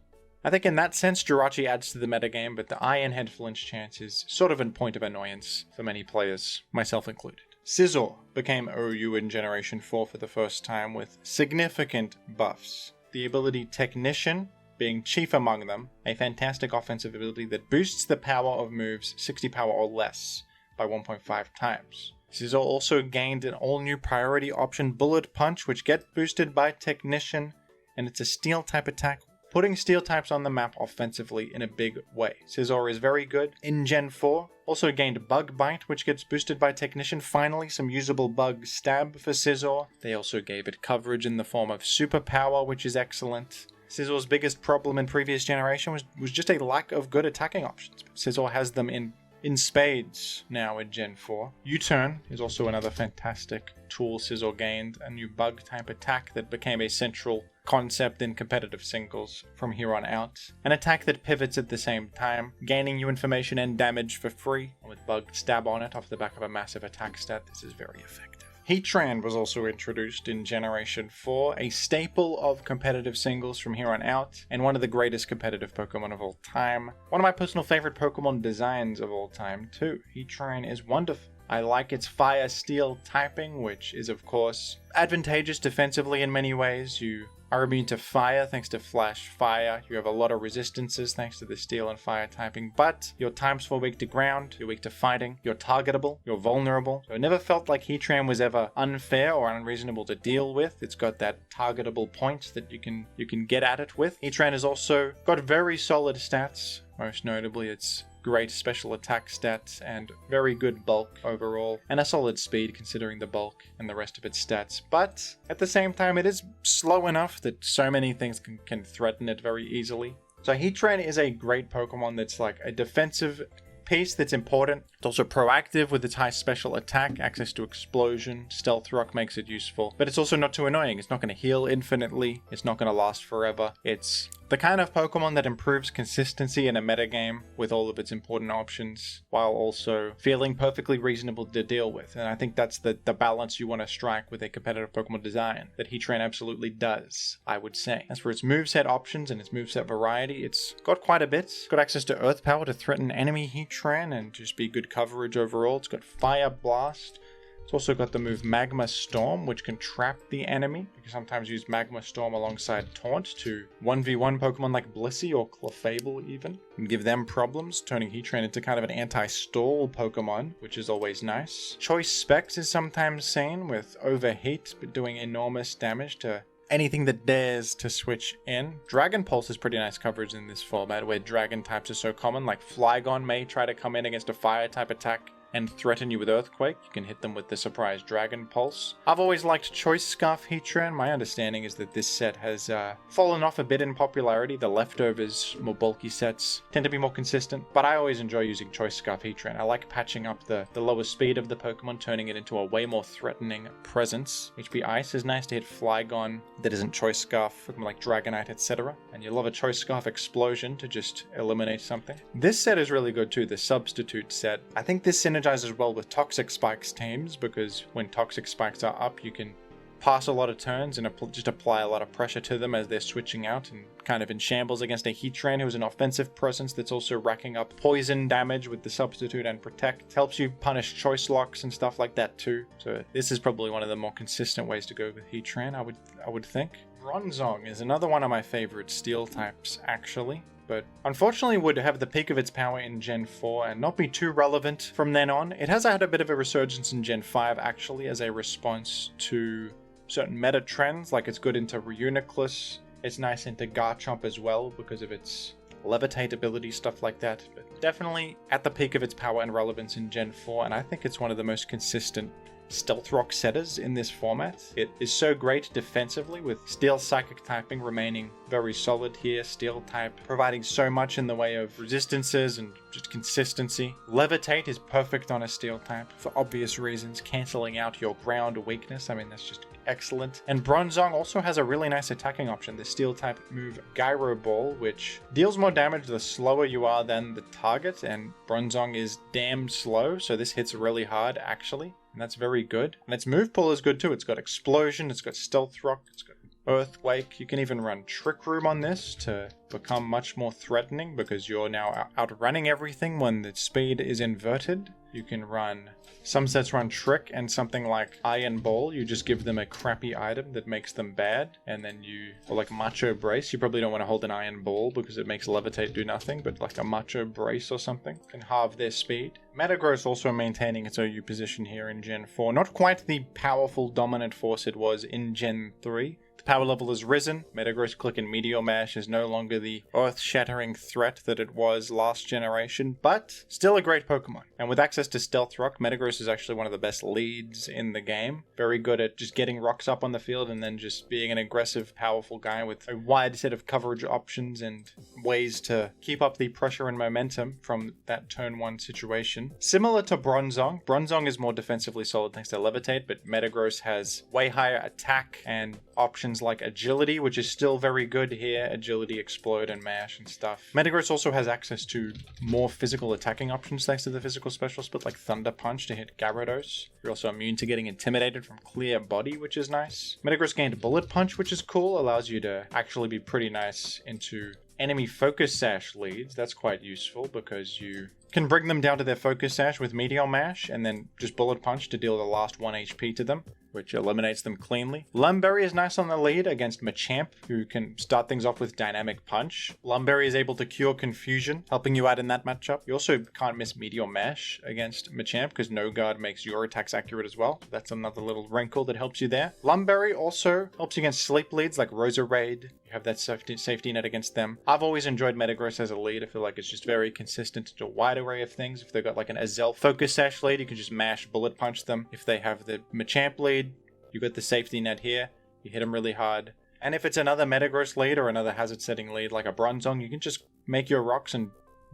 I think in that sense, Jirachi adds to the metagame, but the Iron Head flinch chance is sort of a point of annoyance for many players, myself included. Scizor became OU in Generation 4 for the first time with significant buffs. The ability Technician being chief among them, a fantastic offensive ability that boosts the power of moves 60 power or less by 1.5 times. Scizor also gained an all-new priority option Bullet Punch, which gets boosted by Technician, and it's a Steel type attack, putting Steel types on the map offensively in a big way. Scizor is very good in Gen 4. Also gained Bug Bite, which gets boosted by Technician. Finally, some usable Bug Stab for Scizor. They also gave it coverage in the form of Superpower, which is excellent. Scizor's biggest problem in previous generation was just a lack of good attacking options. Scizor has them in in spades now in Gen 4. U-turn is also another fantastic tool Scizor gained, a new bug type attack that became a central concept in competitive singles from here on out. An attack that pivots at the same time, gaining you information and damage for free. With bug stab on it off the back of a massive attack stat, this is very effective. Heatran was also introduced in Generation 4, a staple of competitive singles from here on out, and one of the greatest competitive Pokemon of all time. One of my personal favorite Pokemon designs of all time too. Heatran is wonderful. I like its Fire Steel typing, which is of course advantageous defensively in many ways. You are immune to fire thanks to Flash Fire. You have a lot of resistances thanks to the Steel and Fire typing, but you're times 4 weak to ground, you're weak to fighting, you're targetable, you're vulnerable. So it never felt like Heatran was ever unfair or unreasonable to deal with. It's got that targetable point that you can get at it with. Heatran has also got very solid stats, most notably its great special attack stats and very good bulk overall, and a solid speed considering the bulk and the rest of its stats. But at the same time, it is slow enough that so many things can threaten it very easily. So Heatran is a great Pokemon that's like a defensive piece that's important. It's also proactive with its high special attack, access to explosion, stealth rock makes it useful, but it's also not too annoying. It's not going to heal infinitely, it's not going to last forever. It's the kind of Pokemon that improves consistency in a metagame with all of its important options, while also feeling perfectly reasonable to deal with. And I think that's the balance you want to strike with a competitive Pokemon design, that Heatran absolutely does, I would say. As for its moveset options and its moveset variety, it's got quite a bit. It's got access to Earth Power to threaten enemy Heatran and just be good coverage overall. It's got Fire Blast. It's also got the move Magma Storm, which can trap the enemy. You can sometimes use Magma Storm alongside Taunt to 1v1 Pokemon like Blissey or Clefable even, and give them problems, turning Heatran into kind of an anti-stall Pokemon, which is always nice. Choice Specs is sometimes seen with Overheat, but doing enormous damage to anything that dares to switch in. Dragon Pulse is pretty nice coverage in this format, where dragon types are so common, like Flygon may try to come in against a fire type attack and threaten you with Earthquake. You can hit them with the surprise Dragon Pulse. I've always liked Choice Scarf Heatran. My understanding is that this set has fallen off a bit in popularity. The leftovers, more bulky sets, tend to be more consistent, but I always enjoy using Choice Scarf Heatran. I like patching up the lower speed of the Pokemon, turning it into a way more threatening presence. HP Ice is nice to hit Flygon that isn't Choice Scarf, like Dragonite, etc. And you love a Choice Scarf Explosion to just eliminate something. This set is really good too, the Substitute set. I think this synergizes well with Toxic Spike's teams, because when Toxic Spikes are up, you can pass a lot of turns and just apply a lot of pressure to them as they're switching out and kind of in shambles against a Heatran who's an offensive presence that's also racking up poison damage with the Substitute and Protect. Helps you punish Choice Locks and stuff like that too. So this is probably one of the more consistent ways to go with Heatran, I would think. Bronzong is another one of my favorite steel types actually, but unfortunately would have the peak of its power in Gen 4 and not be too relevant from then on. It has had a bit of a resurgence in Gen 5 actually as a response to certain meta trends, like it's good into Reuniclus, it's nice into Garchomp as well because of its levitate ability, stuff like that, but definitely at the peak of its power and relevance in Gen 4, and I think it's one of the most consistent Stealth Rock setters in this format. It is so great defensively, with Steel Psychic typing remaining very solid here, Steel type providing so much in the way of resistances and just consistency. Levitate is perfect on a Steel type for obvious reasons, cancelling out your ground weakness. I mean, that's just excellent. And Bronzong also has a really nice attacking option, the Steel type move Gyro Ball, which deals more damage the slower you are than the target, and Bronzong is damn slow, so this hits really hard actually. And that's very good. And its move pool is good too. It's got Explosion, it's got Stealth Rock, it's got Earthquake. You can even run Trick Room on this to become much more threatening because you're now outrunning everything when the speed is inverted. You can run, some sets run Trick and something like Iron Ball. You just give them a crappy item that makes them bad. And then or like Macho Brace. You probably don't want to hold an Iron Ball because it makes Levitate do nothing, but like a Macho Brace or something can halve their speed. Metagross also maintaining its OU position here in Gen 4. Not quite the powerful dominant force it was in Gen 3. The power level has risen. Metagross Click and Meteor Mash is no longer the earth-shattering threat that it was last generation, but still a great Pokemon. And with access to Stealth Rock, Metagross is actually one of the best leads in the game. Very good at just getting rocks up on the field and then just being an aggressive, powerful guy with a wide set of coverage options and ways to keep up the pressure and momentum from that turn 1 situation. Similar to Bronzong, Bronzong is more defensively solid thanks to Levitate, but Metagross has way higher attack and options like Agility, which is still very good here. Agility, Explode, and Mash and stuff. Metagross also has access to more physical attacking options thanks to the physical special split, like Thunder Punch to hit Gyarados. You're also immune to getting intimidated from Clear Body, which is nice. Metagross gained Bullet Punch, which is cool. Allows you to actually be pretty nice into enemy Focus Sash leads. That's quite useful because you can bring them down to their Focus Sash with Meteor Mash and then just Bullet Punch to deal the last 1 HP to them, which eliminates them cleanly. Lumberry is nice on the lead against Machamp, who can start things off with Dynamic Punch. Lumberry is able to cure Confusion, helping you out in that matchup. You also can't miss Meteor Mash against Machamp, because No Guard makes your attacks accurate as well. That's another little wrinkle that helps you there. Lumberry also helps you against sleep leads like Roserade. You have that safety net against them. I've always enjoyed Metagross as a lead. I feel like it's just very consistent to a wide array of things. If they've got like an Azel Focus Sash lead, you can just mash Bullet Punch them. If they have the Machamp lead, you got the safety net here. You hit them really hard. And if it's another Metagross lead or another hazard setting lead like a Bronzong, you can just make your rocks and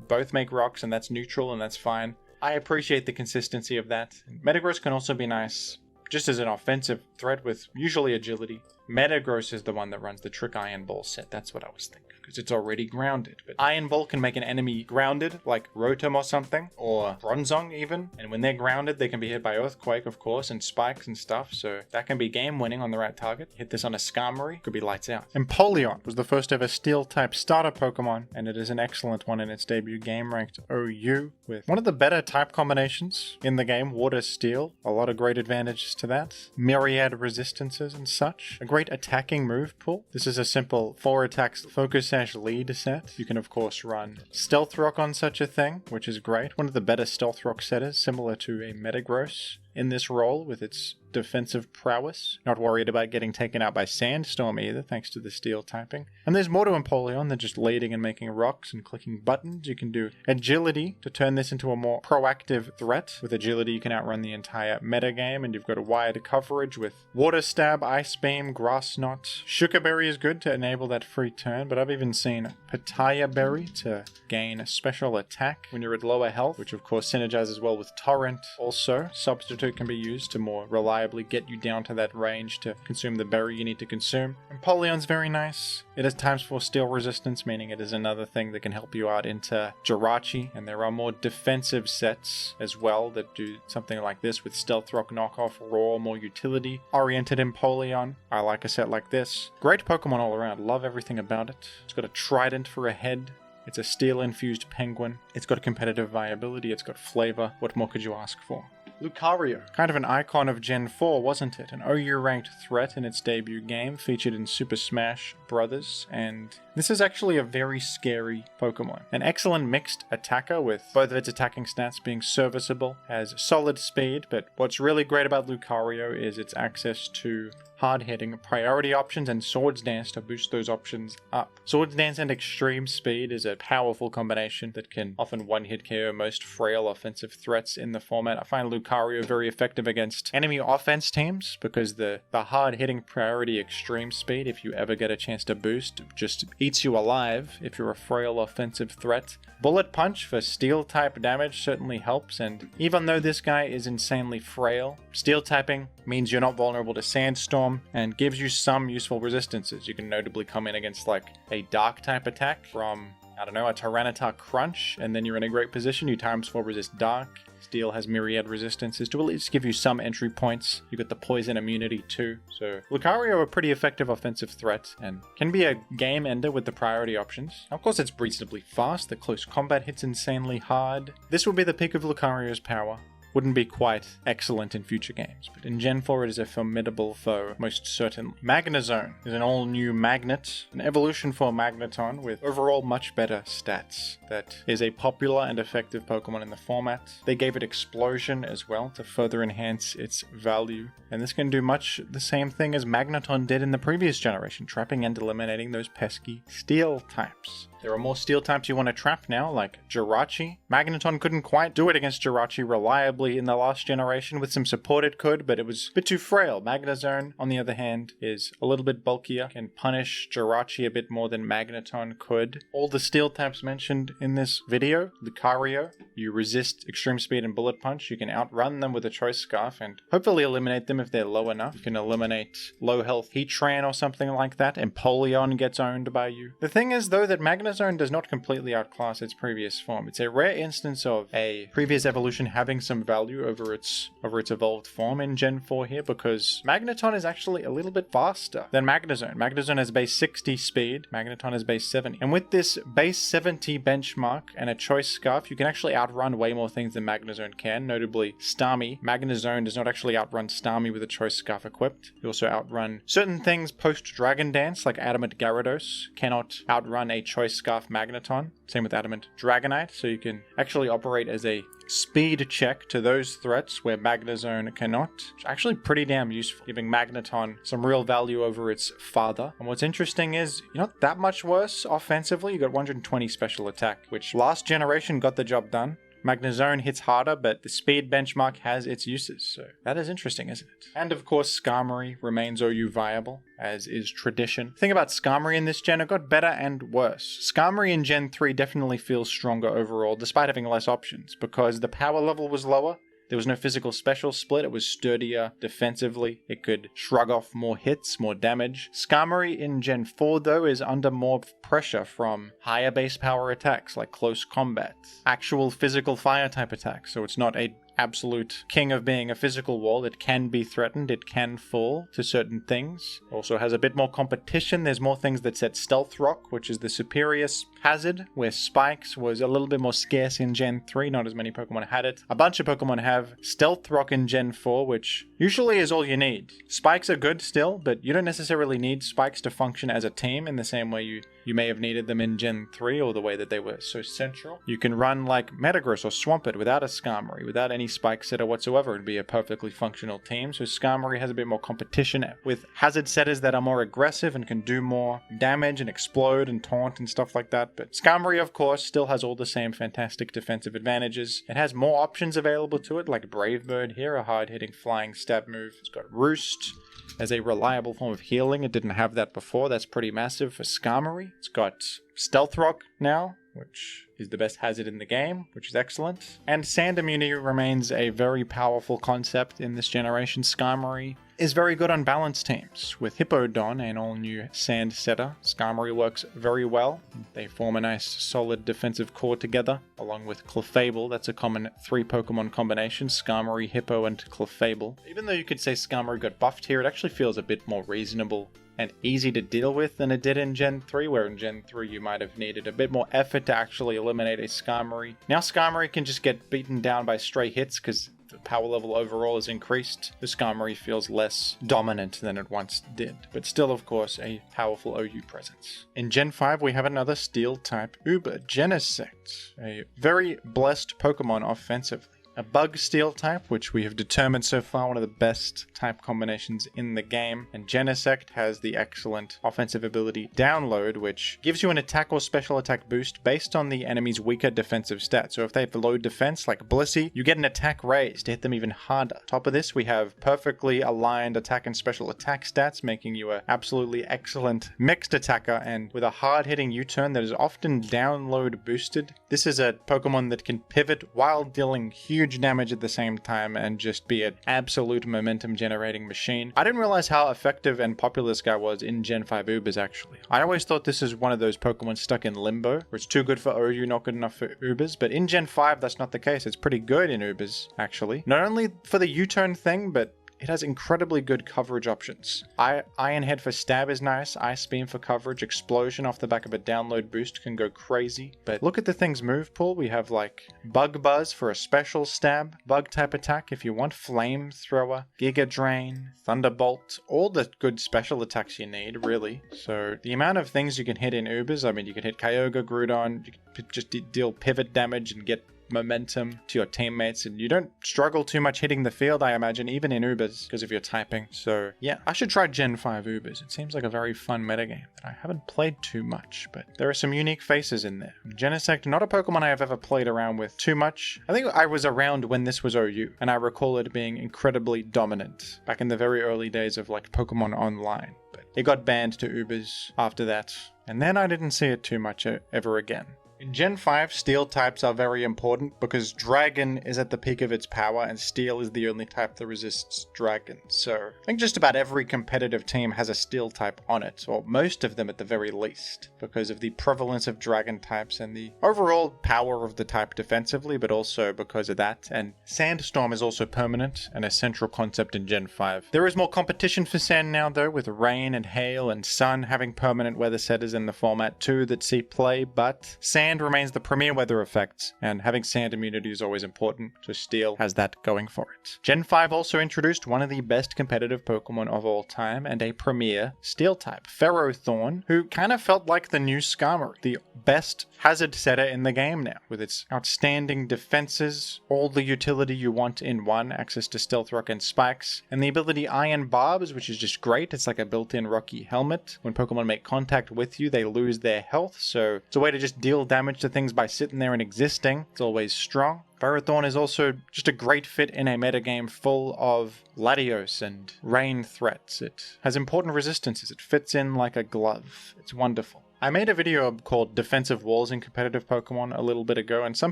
both make rocks, and that's neutral and that's fine. I appreciate the consistency of that. Metagross can also be nice just as an offensive threat with usually Agility. Metagross is the one that runs the Trick Iron Ball set. That's what I was thinking, because it's already grounded. But Iron Ball can make an enemy grounded, like Rotom or something, or Bronzong even. And when they're grounded, they can be hit by Earthquake, of course, and spikes and stuff. So that can be game-winning on the right target. Hit this on a Skarmory, could be lights out. Empoleon was the first ever Steel-type starter Pokemon, and it is an excellent one in its debut game, ranked OU, with one of the better type combinations in the game, Water Steel. A lot of great advantages to that. Myriad resistances and such. A great attacking move pool. This is a simple 4 attacks Focus Sash lead set. You can of course run Stealth Rock on such a thing, which is great. One of the better Stealth Rock setters, similar to a Metagross in this role with its defensive prowess. Not worried about getting taken out by Sandstorm either, thanks to the steel typing. And there's more to Empoleon than just leading and making rocks and clicking buttons. You can do Agility to turn this into a more proactive threat. With Agility, you can outrun the entire metagame, and you've got a wide coverage with Water Stab, Ice Beam, Grass Knot. Shuka Berry is good to enable that free turn, but I've even seen Pitaya Berry to gain a special attack when you're at lower health, which of course synergizes well with Torrent. Also, Substitute can be used to more reliably get you down to that range to consume the berry you need to consume. Empoleon's very nice. It has times 4 steel resistance, meaning it is another thing that can help you out into Jirachi, and there are more defensive sets as well that do something like this with Stealth Rock Knockoff, Raw, more utility oriented Empoleon. I like a set like this. Great Pokemon all around, love everything about it. It's got a trident for a head. It's a steel-infused penguin. It's got competitive viability. It's got flavor. What more could you ask for? Lucario. Kind of an icon of Gen 4, wasn't it? An OU-ranked threat in its debut game, featured in Super Smash Bros. And this is actually a very scary Pokemon. An excellent mixed attacker with both of its attacking stats being serviceable, has solid speed, but what's really great about Lucario is its access to hard-hitting priority options and Swords Dance to boost those options up. Swords Dance and Extreme Speed is a powerful combination that can often one-hit KO most frail offensive threats in the format. I find Lucario very effective against enemy offense teams because the hard-hitting priority Extreme Speed, if you ever get a chance to boost, just eats you alive if you're a frail offensive threat. Bullet Punch for Steel-type damage certainly helps, and even though this guy is insanely frail, Steel typing means you're not vulnerable to Sandstorm and gives you some useful resistances. You can notably come in against like a Dark-type attack from, I don't know, a Tyranitar Crunch, and then you're in a great position. You ×4 resist Dark. Steel has myriad resistances to at least give you some entry points. You got the poison immunity too. So Lucario a pretty effective offensive threat and can be a game ender with the priority options. Of course it's reasonably fast. The close combat hits insanely hard. This would be the peak of Lucario's power. wouldn't be quite excellent in future games, but in Gen 4 it is a formidable foe, most certainly. Magnezone is an all-new magnet, an evolution for Magneton with overall much better stats. That is a popular and effective Pokemon in the format. They gave it Explosion as well to further enhance its value, and this can do much the same thing as Magneton did in the previous generation, trapping and eliminating those pesky Steel types. There are more Steel types you want to trap now, like Jirachi. Magneton couldn't quite do it against Jirachi reliably in the last generation. With some support it could, but it was a bit too frail. Magnezone, on the other hand, is a little bit bulkier, can punish Jirachi a bit more than Magneton could. All the Steel types mentioned in this video, Lucario, you resist Extreme Speed and Bullet Punch, you can outrun them with a Choice Scarf and hopefully eliminate them if they're low enough. You can eliminate low health Heatran or something like that, and Empoleon gets owned by you. The thing is though that Magnezone does not completely outclass its previous form. It's a rare instance of a previous evolution having some value over its evolved form in Gen 4 here, because Magneton is actually a little bit faster than Magnezone. Magnezone has base 60 speed, Magneton has base 70. And with this base 70 benchmark and a Choice Scarf, you can actually outrun way more things than Magnezone can, notably Starmie. Magnezone does not actually outrun Starmie with a Choice Scarf equipped. You also outrun certain things post-Dragon Dance, like Adamant Gyarados cannot outrun a Choice Scarf Magneton. Same with Adamant Dragonite, so you can actually operate as a speed check to those threats where Magnezone cannot. It's actually pretty damn useful, giving Magneton some real value over its father. And what's interesting is, you're not that much worse offensively. You got 120 special attack, which last generation got the job done. Magnezone hits harder, but the speed benchmark has its uses, so that is interesting, isn't it? And of course, Skarmory remains OU viable, as is tradition. The thing about Skarmory in this gen, it got better and worse. Skarmory in Gen 3 definitely feels stronger overall, despite having less options, because the power level was lower. There was no physical special split, it was sturdier defensively, it could shrug off more hits, more damage. Skarmory in Gen 4 though is under more pressure from higher base power attacks like close combat, actual physical fire type attacks, so it's not a absolute king of being a physical wall. It can be threatened, it can fall to certain things. Also has a bit more competition. There's more things that set Stealth Rock, which is the superior hazard, where Spikes was a little bit more scarce in Gen 3, not as many Pokemon had it. A bunch of Pokemon have Stealth Rock in Gen 4, which usually is all you need. Spikes are good still, but you don't necessarily need Spikes to function as a team in the same way you may have needed them in Gen 3, or the way that they were so central. You can run like Metagross or Swampert without a Skarmory, without any Spike setter whatsoever. It'd be a perfectly functional team. So Skarmory has a bit more competition with hazard setters that are more aggressive and can do more damage and explode and taunt and stuff like that. But Skarmory, of course, still has all the same fantastic defensive advantages. It has more options available to it, like Brave Bird here, a hard-hitting flying stab move. It's got Roost as a reliable form of healing. It didn't have that before. That's pretty massive for Skarmory. It's got Stealth Rock now, which is the best hazard in the game, which is excellent. And Sand Immunity remains a very powerful concept in this generation. Skarmory is very good on balanced teams. With Hippowdon, an all-new Sand setter, Skarmory works very well. They form a nice solid defensive core together, along with Clefable. That's a common 3 Pokemon combination, Skarmory, Hippo, and Clefable. Even though you could say Skarmory got buffed here, it actually feels a bit more reasonable and easy to deal with than it did in Gen 3, where in Gen 3 you might have needed a bit more effort to actually eliminate a Skarmory. Now Skarmory can just get beaten down by stray hits because the power level overall is increased. The Skarmory feels less dominant than it once did, but still of course a powerful OU presence. In Gen 5 we have another Steel type Uber, Genesect, a very blessed Pokemon offensively. A Bug Steel type, which we have determined so far one of the best type combinations in the game. And Genesect has the excellent offensive ability Download, which gives you an attack or special attack boost based on the enemy's weaker defensive stats. So if they have low defense, like Blissey, you get an attack raise to hit them even harder. Top of this, we have perfectly aligned attack and special attack stats, making you an absolutely excellent mixed attacker, and with a hard-hitting U-turn that is often download boosted. This is a Pokemon that can pivot while dealing huge damage at the same time and just be an absolute momentum generating machine. I didn't realize how effective and popular this guy was in Gen 5 Ubers actually. I always thought this is one of those Pokemon stuck in limbo, where it's too good for OU, not good enough for Ubers, but in Gen 5 that's not the case. It's pretty good in Ubers actually. Not only for the U-turn thing, but it has incredibly good coverage options. Iron Head for stab is nice, Ice Beam for coverage, Explosion off the back of a download boost can go crazy. But look at the thing's move pool. We have like Bug Buzz for a special stab, bug type attack if you want, Flamethrower, Giga Drain, Thunderbolt, all the good special attacks you need, really. So the amount of things you can hit in Ubers, I mean, you can hit Kyogre, Groudon, you can just deal pivot damage and get momentum to your teammates, and you don't struggle too much hitting the field, I imagine, even in Ubers because of your typing. So yeah, I should try Gen 5 Ubers. It seems like a very fun metagame that I haven't played too much, but there are some unique faces in there. Genesect, not a Pokemon I have ever played around with too much. I think I was around when this was OU, and I recall it being incredibly dominant back in the very early days of like Pokemon Online. But it got banned to Ubers after that, and then I didn't see it too much ever again. In Gen 5, Steel types are very important because Dragon is at the peak of its power and Steel is the only type that resists Dragon. So I think just about every competitive team has a Steel type on it, or most of them at the very least, because of the prevalence of Dragon types and the overall power of the type defensively, but also because of that. And Sandstorm is also permanent and a central concept in Gen 5. There is more competition for Sand now though, with Rain and Hail and Sun having permanent weather setters in the format too that see play, but Sand remains the premier weather effect, and having Sand immunity is always important, so Steel has that going for it. Gen 5 also introduced one of the best competitive Pokemon of all time, and a premier Steel type, Ferrothorn, who kind of felt like the new Skarmory, the best hazard setter in the game now, with its outstanding defenses, all the utility you want in one, access to Stealth Rock and Spikes, and the ability Iron Barbs, which is just great. It's like a built-in Rocky helmet. When Pokemon make contact with you, they lose their health, so it's a way to just deal damage to things by sitting there and existing. It's always strong. Ferrothorn is also just a great fit in a metagame full of Latios and rain threats. It has important resistances. It fits in like a glove. It's wonderful. I made a video called Defensive Walls in Competitive Pokemon a little bit ago, and some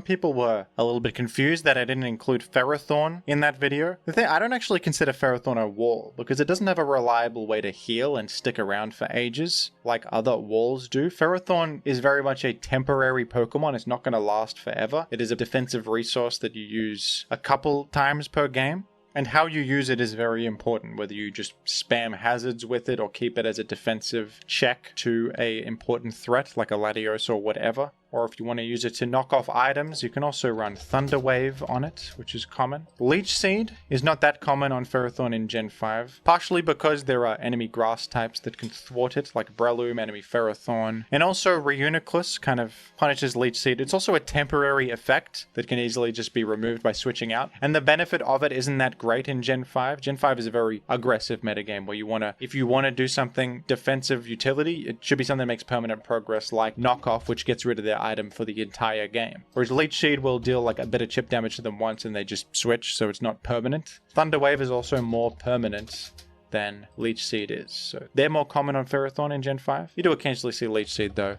people were a little bit confused that I didn't include Ferrothorn in that video. The thing, I don't actually consider Ferrothorn a wall, because it doesn't have a reliable way to heal and stick around for ages like other walls do. Ferrothorn is very much a temporary Pokemon. It's not going to last forever. It is a defensive resource that you use a couple times per game. And how you use it is very important, whether you just spam hazards with it or keep it as a defensive check to a important threat like a Latios or whatever. Or if you want to use it to knock off items, you can also run Thunder Wave on it, which is common. Leech Seed is not that common on Ferrothorn in Gen 5, partially because there are enemy grass types that can thwart it, like Breloom, enemy Ferrothorn. And also Reuniclus kind of punishes Leech Seed. It's also a temporary effect that can easily just be removed by switching out. And the benefit of it isn't that great in Gen 5. Gen 5 is a very aggressive metagame where if you want to do something defensive utility, it should be something that makes permanent progress, like Knockoff, which gets rid of their item for the entire game. Whereas Leech Seed will deal like a bit of chip damage to them once and they just switch, so it's not permanent. Thunder Wave is also more permanent than Leech Seed is, so they're more common on Ferrothorn in Gen 5. You do occasionally see Leech Seed though,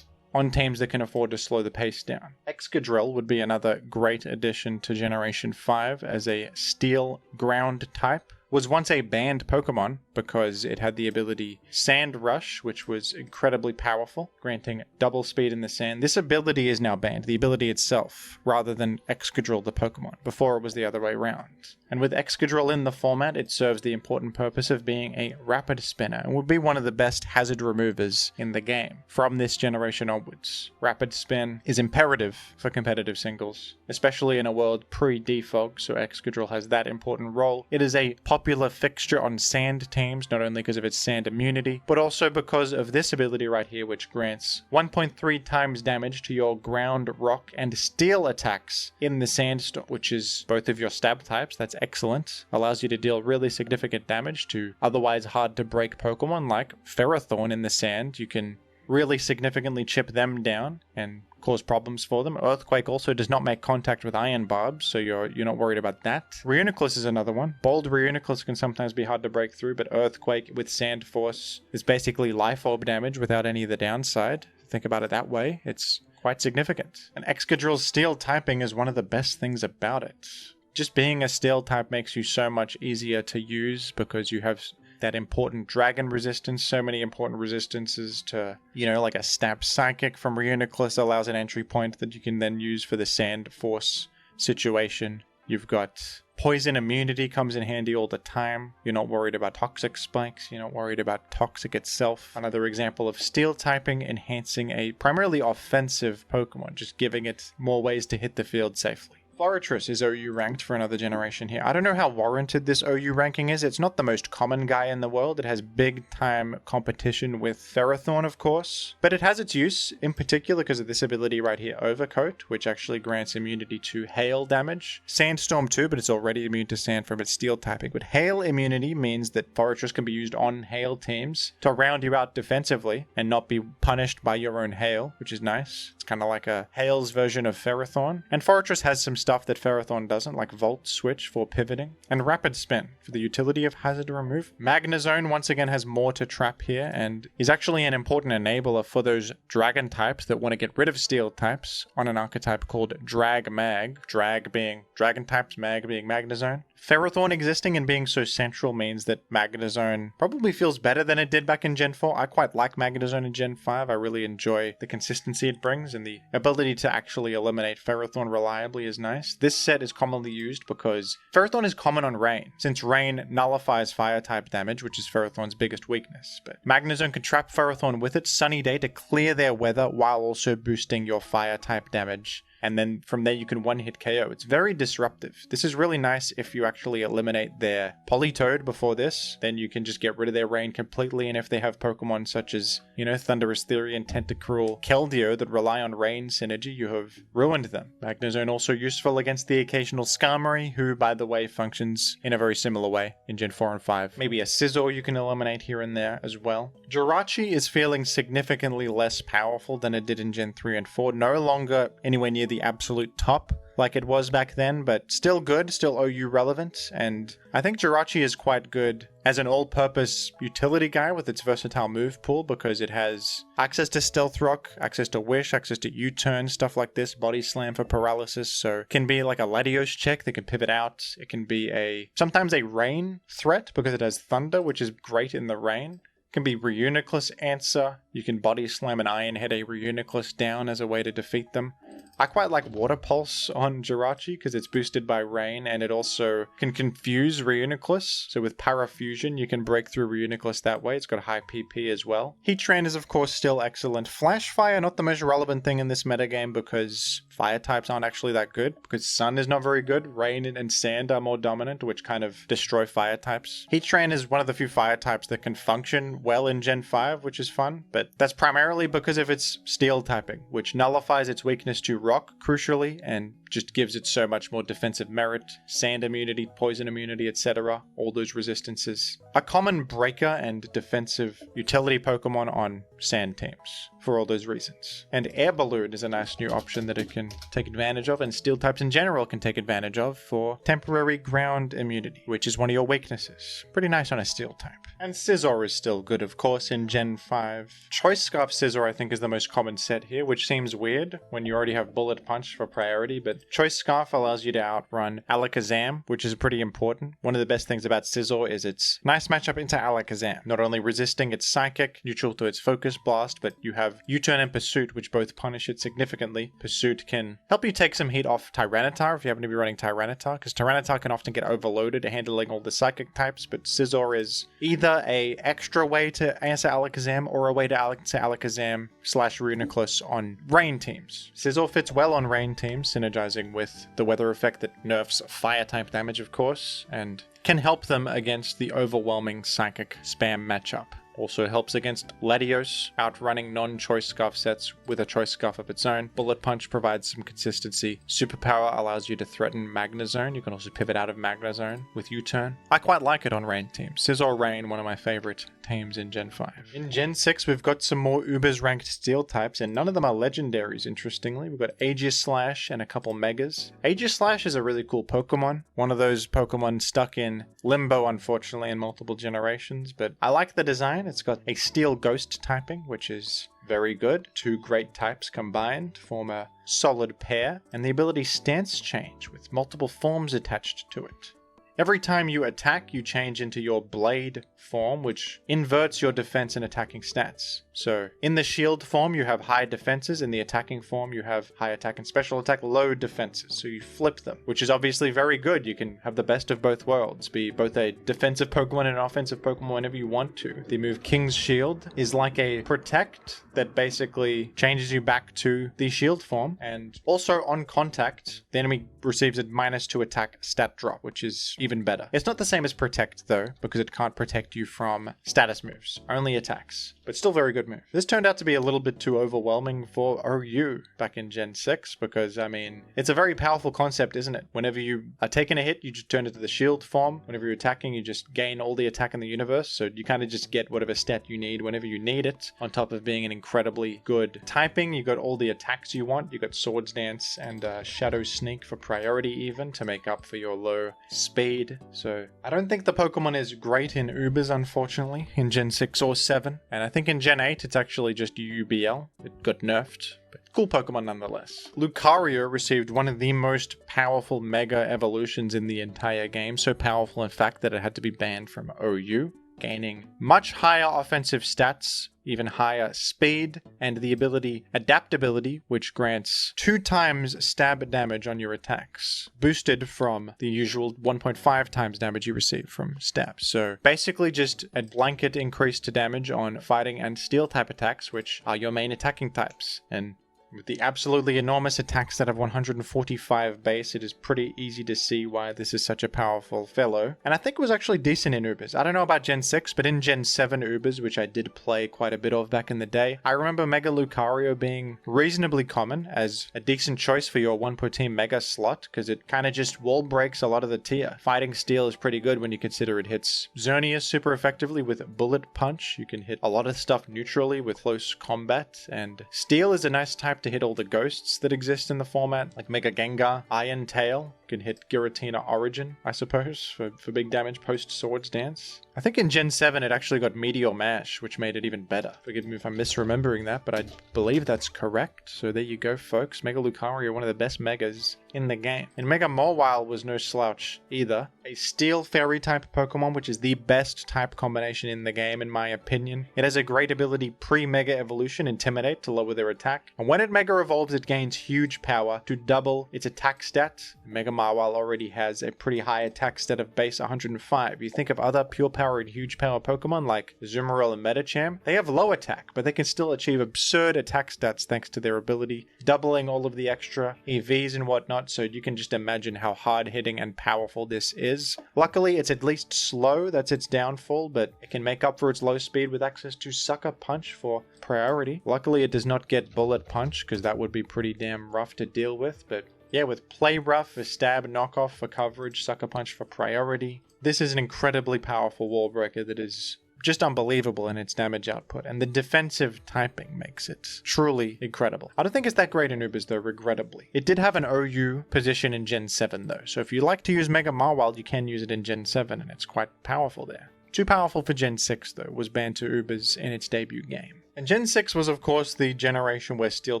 on teams that can afford to slow the pace down. Excadrill would be another great addition to Generation 5 as a steel ground type. Was once a banned Pokemon because it had the ability Sand Rush, which was incredibly powerful, granting double speed in the sand. This ability is now banned, the ability itself, rather than Excadrill the Pokemon. Before it was the other way around. And with Excadrill in the format, it serves the important purpose of being a rapid spinner and would be one of the best hazard removers in the game from this generation onwards. Rapid spin is imperative for competitive singles, especially in a world pre-defog, so Excadrill has that important role. It is a popular fixture on sand teams, not only because of its sand immunity, but also because of this ability right here, which grants 1.3 times damage to your ground, rock, and steel attacks in the sandstorm, which is both of your stab types. That's excellent. Allows you to deal really significant damage to otherwise hard to break Pokemon like Ferrothorn in the sand. You can really significantly chip them down and cause problems for them. Earthquake also does not make contact with Iron Barbs, so you're not worried about that. Reuniclus is another one. Bold Reuniclus can sometimes be hard to break through, but Earthquake with Sand Force is basically Life Orb damage without any of the downside. Think about it that way. It's quite significant. And Excadrill's Steel typing is one of the best things about it. Just being a Steel type makes you so much easier to use because you have that important dragon resistance, so many important resistances to, like a Stab Psychic from Reuniclus allows an entry point that you can then use for the Sand Force situation. You've got poison immunity comes in handy all the time. You're not worried about toxic spikes. You're not worried about toxic itself. Another example of steel typing enhancing a primarily offensive Pokemon, just giving it more ways to hit the field safely. Forretress is OU ranked for another generation here. I don't know how warranted this OU ranking is. It's not the most common guy in the world. It has big time competition with Ferrothorn, of course. But it has its use, in particular because of this ability right here, Overcoat, which actually grants immunity to hail damage. Sandstorm too, but it's already immune to sand from its steel typing. But hail immunity means that Forretress can be used on hail teams to round you out defensively and not be punished by your own hail, which is nice. It's kind of like a hail's version of Ferrothorn. And Forretress has some stuff that Ferrothorn doesn't, like Volt Switch for pivoting, and Rapid Spin for the utility of hazard remove. Magnezone once again has more to trap here, and is actually an important enabler for those dragon types that want to get rid of steel types on an archetype called Drag Mag. Drag being dragon types, Mag being Magnezone. Ferrothorn existing and being so central means that Magnezone probably feels better than it did back in Gen 4. I quite like Magnezone in Gen 5. I really enjoy the consistency it brings, and the ability to actually eliminate Ferrothorn reliably is nice. This set is commonly used because Ferrothorn is common on Rain, since Rain nullifies fire type damage, which is Ferrothorn's biggest weakness. But Magnezone can trap Ferrothorn with its Sunny Day to clear their weather while also boosting your fire type damage. And then from there you can one-hit KO. It's very disruptive. This is really nice if you actually eliminate their Politoed before this. Then you can just get rid of their Rain completely. And if they have Pokemon such as, Thundurus Theory and Tentacruel, Keldeo that rely on Rain synergy, you have ruined them. Magnezone also useful against the occasional Skarmory, who, by the way, functions in a very similar way in Gen 4 and 5. Maybe a Scizor you can eliminate here and there as well. Jirachi is feeling significantly less powerful than it did in Gen 3 and 4. No longer anywhere near the absolute top like it was back then, but still good, still OU relevant, and I think Jirachi is quite good as an all-purpose utility guy with its versatile move pool because it has access to Stealth Rock, access to Wish, access to U-turn, stuff like this, Body Slam for paralysis, so it can be like a Latios check that can pivot out. It can be sometimes a rain threat because it has Thunder, which is great in the rain. Can be Reuniclus answer. You can Body Slam an Iron Head a Reuniclus down as a way to defeat them. I quite like Water Pulse on Jirachi because it's boosted by Rain, and it also can confuse Reuniclus. So with Parafusion, you can break through Reuniclus that way. It's got high PP as well. Heatran is of course still excellent. Flash Fire, not the most relevant thing in this metagame because fire types aren't actually that good, because Sun is not very good. Rain and Sand are more dominant, which kind of destroy fire types. Heatran is one of the few fire types that can function well in Gen 5, which is fun, but that's primarily because of its steel typing, which nullifies its weakness to rock, crucially, and just gives it so much more defensive merit, sand immunity, poison immunity, etc. All those resistances. A common breaker and defensive utility Pokemon on sand teams for all those reasons. And Air Balloon is a nice new option that it can take advantage of, and steel types in general can take advantage of for temporary ground immunity, which is one of your weaknesses. Pretty nice on a steel type. And Scizor is still good, of course, in Gen 5. Choice Scarf Scizor, I think, is the most common set here, which seems weird when you already have Bullet Punch for priority, but Choice Scarf allows you to outrun Alakazam, which is pretty important. One of the best things about Scizor is its nice matchup into Alakazam, not only resisting its Psychic, neutral to its Focus Blast, but you have U-turn and Pursuit, which both punish it significantly. Pursuit can help you take some heat off Tyranitar if you happen to be running Tyranitar, because Tyranitar can often get overloaded handling all the Psychic types, but Scizor is either a extra way to answer Alakazam or a way to answer Alakazam / Reuniclus on Rain teams. Scizor fits well on Rain teams, synergizing with the weather effect that nerfs fire type damage, of course, and can help them against the overwhelming Psychic spam matchup. Also helps against Latios, outrunning non-Choice Scarf sets with a Choice Scarf of its own. Bullet Punch provides some consistency. Superpower allows you to threaten Magnezone. You can also pivot out of Magnezone with U-turn. I quite like it on Rain teams. Scizor Rain, one of my favorite teams in Gen 5. In Gen 6, we've got some more Ubers ranked steel types, and none of them are legendaries, interestingly. We've got Aegislash and a couple Megas. Aegislash is a really cool Pokemon. One of those Pokemon stuck in limbo, unfortunately, in multiple generations, but I like the design. It's got a Steel Ghost typing, which is very good. Two great types combined form a solid pair, and the ability Stance Change with multiple forms attached to it. Every time you attack, you change into your blade form, which inverts your defense and attacking stats. So in the shield form, you have high defenses. In the attacking form, you have high attack and special attack, low defenses. So you flip them, which is obviously very good. You can have the best of both worlds, be both a defensive Pokemon and an offensive Pokemon whenever you want to. The move King's Shield is like a protect that basically changes you back to the shield form, and also on contact, the enemy receives a -2 attack stat drop, which is even better. It's not the same as protect though, because it can't protect you from status moves, only attacks, but still very good move. This turned out to be a little bit too overwhelming for OU back in Gen 6, because I mean, it's a very powerful concept, isn't it? Whenever you are taking a hit, you just turn into the shield form. Whenever you're attacking, you just gain all the attack in the universe, so you kind of just get whatever stat you need whenever you need it, on top of being an incredibly good typing. You got all the attacks you want. You got Swords Dance and Shadow Sneak for priority even, to make up for your low speed. So I don't think the Pokemon is great in Ubers, unfortunately, in Gen 6 or 7. And I think in Gen 8, it's actually just UBL. It got nerfed. But cool Pokemon nonetheless. Lucario received one of the most powerful Mega Evolutions in the entire game. So powerful, in fact, that it had to be banned from OU. Gaining much higher offensive stats, even higher speed, and the ability Adaptability, which grants 2 times stab damage on your attacks, boosted from the usual 1.5 times damage you receive from stab. So basically just a blanket increase to damage on fighting and steel type attacks, which are your main attacking types. And with the absolutely enormous attack stat of 145 base, it is pretty easy to see why this is such a powerful fellow. And I think it was actually decent in Ubers. I don't know about Gen 6, but in Gen 7 Ubers, which I did play quite a bit of back in the day, I remember Mega Lucario being reasonably common as a decent choice for your 1 per team Mega slot, because it kind of just wall breaks a lot of the tier. Fighting Steel is pretty good when you consider it hits Xerneas super effectively with Bullet Punch. You can hit a lot of stuff neutrally with close combat, and Steel is a nice type to hit all the ghosts that exist in the format, like Mega Gengar, Iron Tail. You can hit Giratina Origin, I suppose, for big damage post Swords Dance. I think in Gen 7 it actually got Meteor Mash, which made it even better. Forgive me if I'm misremembering that, but I believe that's correct. So there you go, folks. Mega Lucario, one of the best Megas in the game. And Mega Mawile was no slouch either. A Steel Fairy type Pokemon, which is the best type combination in the game, in my opinion. It has a great ability pre-Mega Evolution, Intimidate, to lower their attack. And when it Mega Evolves, it gains huge power to double its attack stat. Mega Mawile already has a pretty high attack stat of base 105. You think of other pure power and huge power Pokemon like Azumarill and Medicham, they have low attack, but they can still achieve absurd attack stats thanks to their ability, doubling all of the extra EVs and whatnot, so you can just imagine how hard-hitting and powerful this is. Luckily, it's at least slow, that's its downfall, but it can make up for its low speed with access to Sucker Punch for priority. Luckily, it does not get Bullet Punch, because that would be pretty damn rough to deal with, but yeah, with Play Rough for stab, knockoff for coverage, Sucker Punch for priority. This is an incredibly powerful wall breaker that is just unbelievable in its damage output, and the defensive typing makes it truly incredible. I don't think it's that great in Ubers though, regrettably. It did have an OU position in Gen 7 though, so if you like to use Mega Mawile, you can use it in Gen 7, and it's quite powerful there. Too powerful for Gen 6 though, was banned to Ubers in its debut game. And Gen 6 was of course the generation where Steel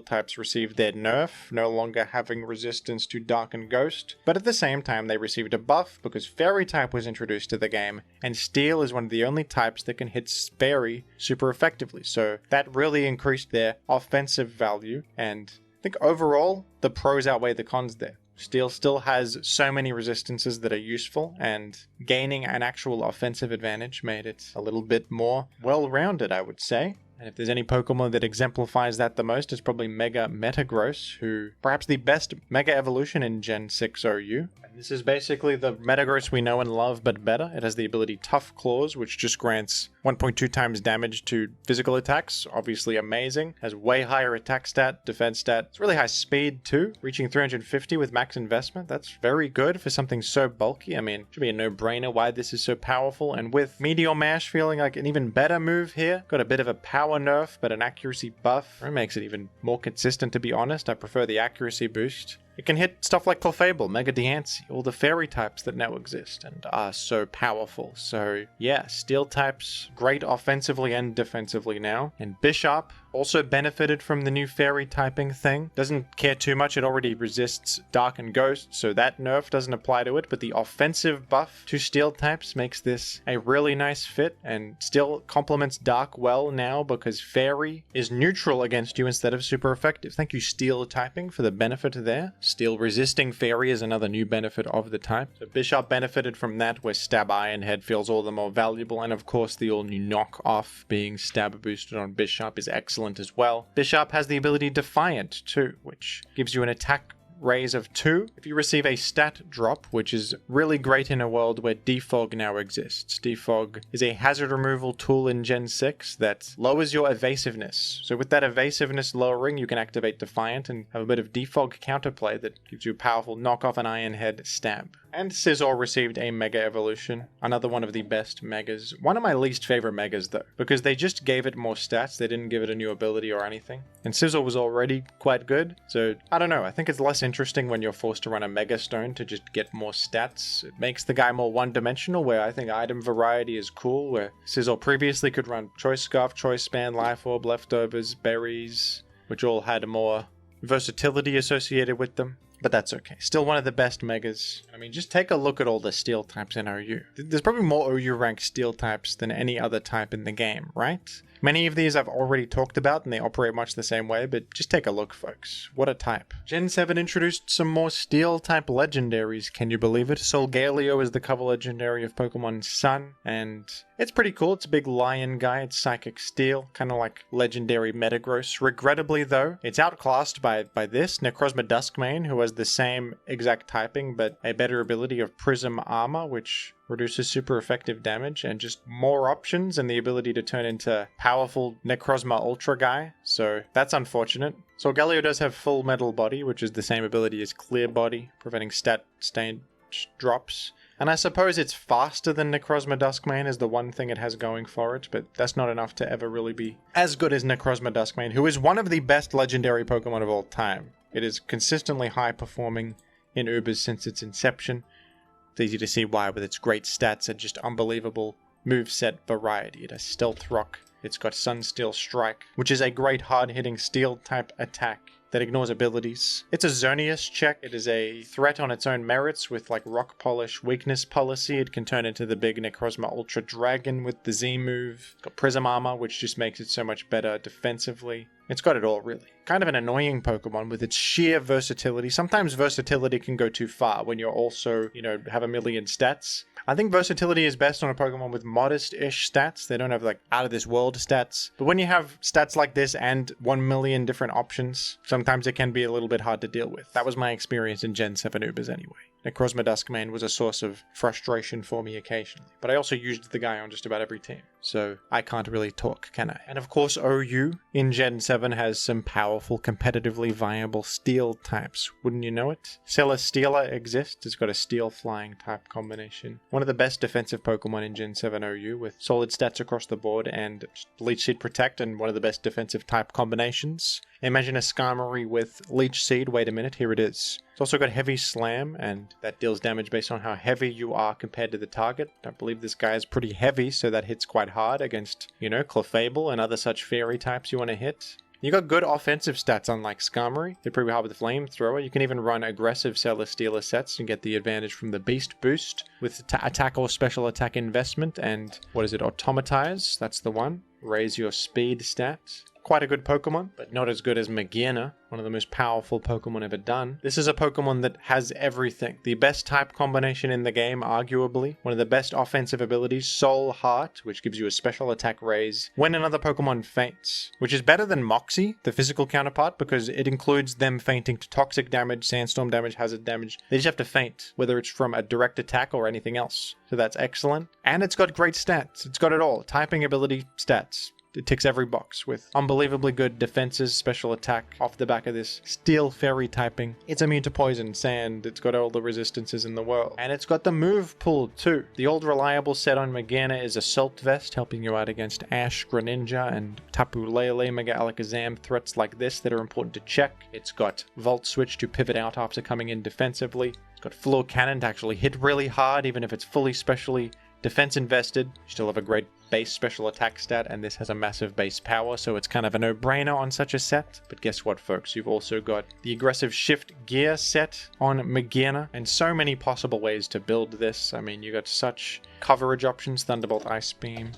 types received their nerf, no longer having resistance to Dark and Ghost, but at the same time they received a buff because Fairy type was introduced to the game, and Steel is one of the only types that can hit Fairy super effectively, so that really increased their offensive value, and I think overall the pros outweigh the cons there. Steel still has so many resistances that are useful, and gaining an actual offensive advantage made it a little bit more well-rounded, I would say. And if there's any Pokemon that exemplifies that the most, it's probably Mega Metagross, who perhaps the best Mega Evolution in Gen 6 OU. And this is basically the Metagross we know and love, but better. It has the ability Tough Claws, which just grants 1.2 times damage to physical attacks, obviously amazing. Has way higher attack stat, defense stat. It's really high speed too, reaching 350 with max investment. That's very good for something so bulky. I mean, it should be a no-brainer why this is so powerful. And with Meteor Mash feeling like an even better move here, got a bit of a power nerf, but an accuracy buff. It makes it even more consistent, to be honest. I prefer the accuracy boost. It can hit stuff like Clefable, Mega Diancie, all the fairy types that now exist and are so powerful. So yeah, steel types, great offensively and defensively now. And Bishop also benefited from the new fairy typing thing. Doesn't care too much, it already resists Dark and Ghost, so that nerf doesn't apply to it, but the offensive buff to steel types makes this a really nice fit, and still complements Dark well now because fairy is neutral against you instead of super effective. Thank you steel typing for the benefit there. Steel resisting fairy is another new benefit of the type. So Bishop benefited from that, where Stab Iron Head feels all the more valuable, and of course the all new knock-off being stab boosted on Bishop is excellent as well. Bishop has the ability Defiant too, which gives you an attack raise of 2 if you receive a stat drop, which is really great in a world where Defog now exists. Defog is a hazard removal tool in Gen 6 that lowers your evasiveness. So with that evasiveness lowering, you can activate Defiant and have a bit of Defog counterplay that gives you a powerful knock-off an Iron Head stab. And Scizor received a Mega Evolution, another one of the best Megas. One of my least favorite Megas though, because they just gave it more stats, they didn't give it a new ability or anything. And Scizor was already quite good, so I don't know, I think it's less interesting when you're forced to run a Mega Stone to just get more stats. It makes the guy more one-dimensional, where I think item variety is cool, where Scizor previously could run Choice Scarf, Choice Span, Life Orb, Leftovers, Berries, which all had more versatility associated with them. But that's okay. Still one of the best Megas. I mean, just take a look at all the steel types in OU. There's probably more OU ranked steel types than any other type in the game, right? Many of these I've already talked about and they operate much the same way, but just take a look, folks. What a type. Gen 7 introduced some more steel type legendaries, can you believe it? Solgaleo is the cover legendary of Pokemon Sun, and it's pretty cool. It's a big lion guy. It's Psychic Steel, kind of like legendary Metagross. Regrettably though, it's outclassed by this, Necrozma Duskmane, who has the same exact typing, but a better ability of Prism Armor, which reduces super effective damage, and just more options and the ability to turn into powerful Necrozma Ultra guy, so that's unfortunate. Solgaleo does have Full Metal Body, which is the same ability as Clear Body, preventing stat stain drops. And I suppose it's faster than Necrozma Duskmane is the one thing it has going for it, but that's not enough to ever really be as good as Necrozma Duskmane, who is one of the best legendary Pokemon of all time. It is consistently high performing in Ubers since its inception. It's easy to see why with its great stats and just unbelievable moveset variety. It has Stealth Rock, it's got Sunsteel Strike, which is a great hard-hitting steel type attack that ignores abilities. It's a Xerneas check. It is a threat on its own merits with like Rock Polish weakness policy. It can turn into the big Necrozma Ultra Dragon with the Z move. It's got Prism Armor, which just makes it so much better defensively. It's got it all, really. Kind of an annoying Pokemon with its sheer versatility. Sometimes versatility can go too far when you're also, have a million stats. I think versatility is best on a Pokemon with modest-ish stats. They don't have like out-of-this-world stats. But when you have stats like this and 1 million different options, sometimes it can be a little bit hard to deal with. That was my experience in Gen 7 Ubers anyway. Necrozma Duskmane was a source of frustration for me occasionally, but I also used the guy on just about every team, so I can't really talk, can I? And of course OU in Gen 7 has some powerful, competitively viable steel types, wouldn't you know it? Celesteela exists, it's got a steel flying type combination. One of the best defensive Pokemon in Gen 7 OU with solid stats across the board and Leech Seed Protect and one of the best defensive type combinations. Imagine a Skarmory with Leech Seed, wait a minute, here it is. It's also got Heavy Slam, and that deals damage based on how heavy you are compared to the target. I believe this guy is pretty heavy, so that hits quite hard against, Clefable and other such fairy types you want to hit. You got good offensive stats unlike Skarmory. They're pretty hard with the Flamethrower. You can even run aggressive Celesteela sets and get the advantage from the Beast Boost with attack or special attack investment and, Automatize? That's the one. Raise your speed stats. Quite a good Pokemon, but not as good as Magearna, one of the most powerful Pokemon ever done. This is a Pokemon that has everything. The best type combination in the game, arguably. One of the best offensive abilities, Soul Heart, which gives you a special attack raise when another Pokemon faints, which is better than Moxie, the physical counterpart, because it includes them fainting to toxic damage, sandstorm damage, hazard damage. They just have to faint, whether it's from a direct attack or anything else. So that's excellent. And it's got great stats. It's got it all. Typing ability, stats. It ticks every box with unbelievably good defenses, special attack off the back of this steel fairy typing. It's immune to poison, sand, it's got all the resistances in the world. And it's got the move pool too. The old reliable set on Morgana is Assault Vest, helping you out against Ash, Greninja, and Tapu Lele, Mega Alakazam threats like this that are important to check. It's got Volt Switch to pivot out after coming in defensively. It's got Floor Cannon to actually hit really hard, even if it's fully specially defense invested. You still have a great base special attack stat, and this has a massive base power, so it's kind of a no-brainer on such a set. But guess what, folks? You've also got the aggressive shift gear set on Morgana, and so many possible ways to build this. I mean, you got such coverage options. Thunderbolt, Ice Beam,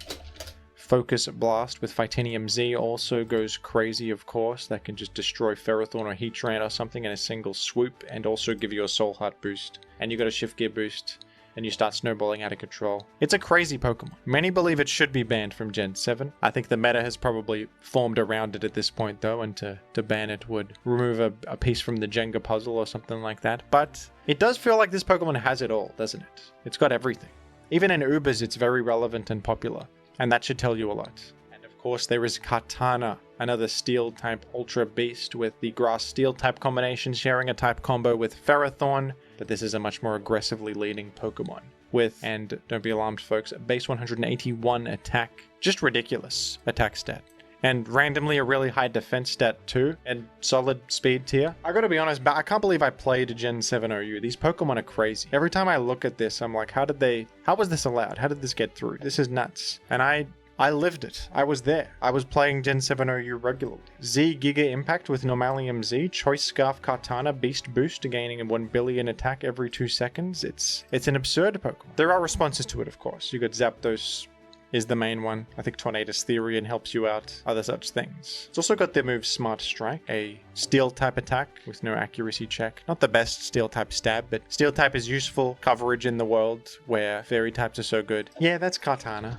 Focus Blast with Titanium Z also goes crazy, of course. That can just destroy Ferrothorn or Heatran or something in a single swoop, and also give you a Soul Heart boost. And you got a shift gear boost, and you start snowballing out of control. It's a crazy Pokemon. Many believe it should be banned from Gen 7. I think the meta has probably formed around it at this point though, and to ban it would remove a piece from the Jenga puzzle or something like that. But it does feel like this Pokemon has it all, doesn't it? It's got everything. Even in Ubers, it's very relevant and popular, and that should tell you a lot. And of course, there is Kartana, another Steel-type Ultra Beast with the Grass-Steel-type combination sharing a type combo with Ferrothorn, but this is a much more aggressively leading Pokemon. With, and don't be alarmed folks, base 181 attack, just ridiculous attack stat. And randomly a really high defense stat too, and solid speed tier. I gotta be honest, I can't believe I played Gen 7 OU. These Pokemon are crazy. Every time I look at this, I'm like, how was this allowed? How did this get through? This is nuts. And I lived it. I was there. I was playing Gen 7 OU regularly. Z Giga Impact with Normalium Z, Choice Scarf Kartana, Beast Boost, gaining a 1 billion attack every 2 seconds. It's an absurd Pokemon. There are responses to it, of course. You got Zapdos is the main one. I think Tornadus Therian helps you out. Other such things. It's also got the move Smart Strike, a Steel type attack with no accuracy check. Not the best Steel type stab, but Steel type is useful coverage in the world where Fairy types are so good. Yeah, that's Kartana.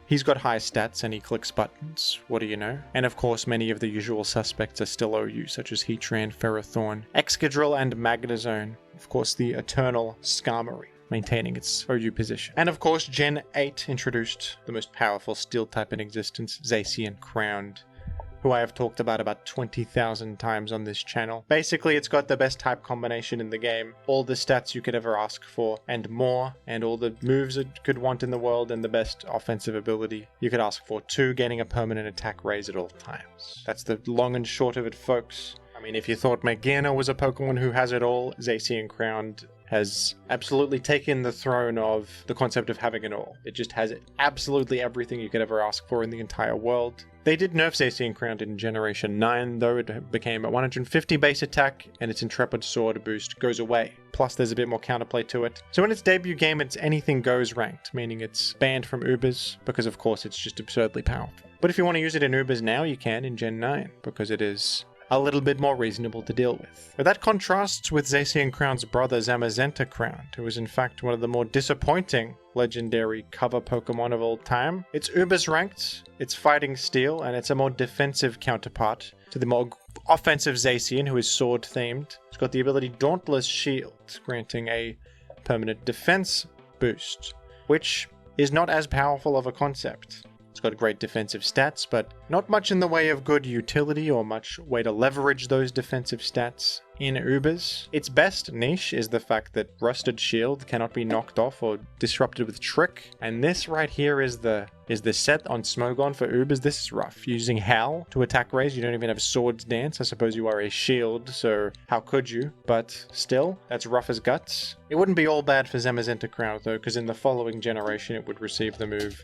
He's got high stats and he clicks buttons, what do you know? And of course, many of the usual suspects are still OU, such as Heatran, Ferrothorn, Excadrill, and Magnezone. Of course, the eternal Skarmory, maintaining its OU position. And of course, Gen 8 introduced the most powerful Steel type in existence, Zacian Crowned, who I have talked about 20,000 times on this channel. Basically, it's got the best type combination in the game, all the stats you could ever ask for, and more, and all the moves it could want in the world, and the best offensive ability you could ask for too, getting a permanent attack raise at all times. That's the long and short of it, folks. I mean, if you thought Morgana was a Pokemon who has it all, Zacian Crowned has absolutely taken the throne of the concept of having it all. It just has absolutely everything you could ever ask for in the entire world. They did nerf Zacian Crowned in Generation 9, though it became a 150 base attack, and its Intrepid Sword boost goes away. Plus, there's a bit more counterplay to it. So in its debut game, it's anything goes ranked, meaning it's banned from Ubers, because of course it's just absurdly powerful. But if you want to use it in Ubers now, you can in Gen 9, because it is a little bit more reasonable to deal with. But that contrasts with Zacian Crown's brother Zamazenta Crowned, who is in fact one of the more disappointing legendary cover Pokemon of all time. It's Ubers ranked, it's fighting Steel, and it's a more defensive counterpart to the more offensive Zacian, who is sword themed. It's got the ability Dauntless Shield, granting a permanent defense boost, which is not as powerful of a concept. It's got great defensive stats, but not much in the way of good utility or much way to leverage those defensive stats in Ubers. Its best niche is the fact that Rusted Shield cannot be knocked off or disrupted with Trick, and this right here is the set on Smogon for Ubers. This is rough. Using Howl to attack raise, you don't even have Swords Dance. I suppose you are a shield, so how could you? But still, that's rough as guts. It wouldn't be all bad for Zamazenta Crown though, because in the following generation it would receive the move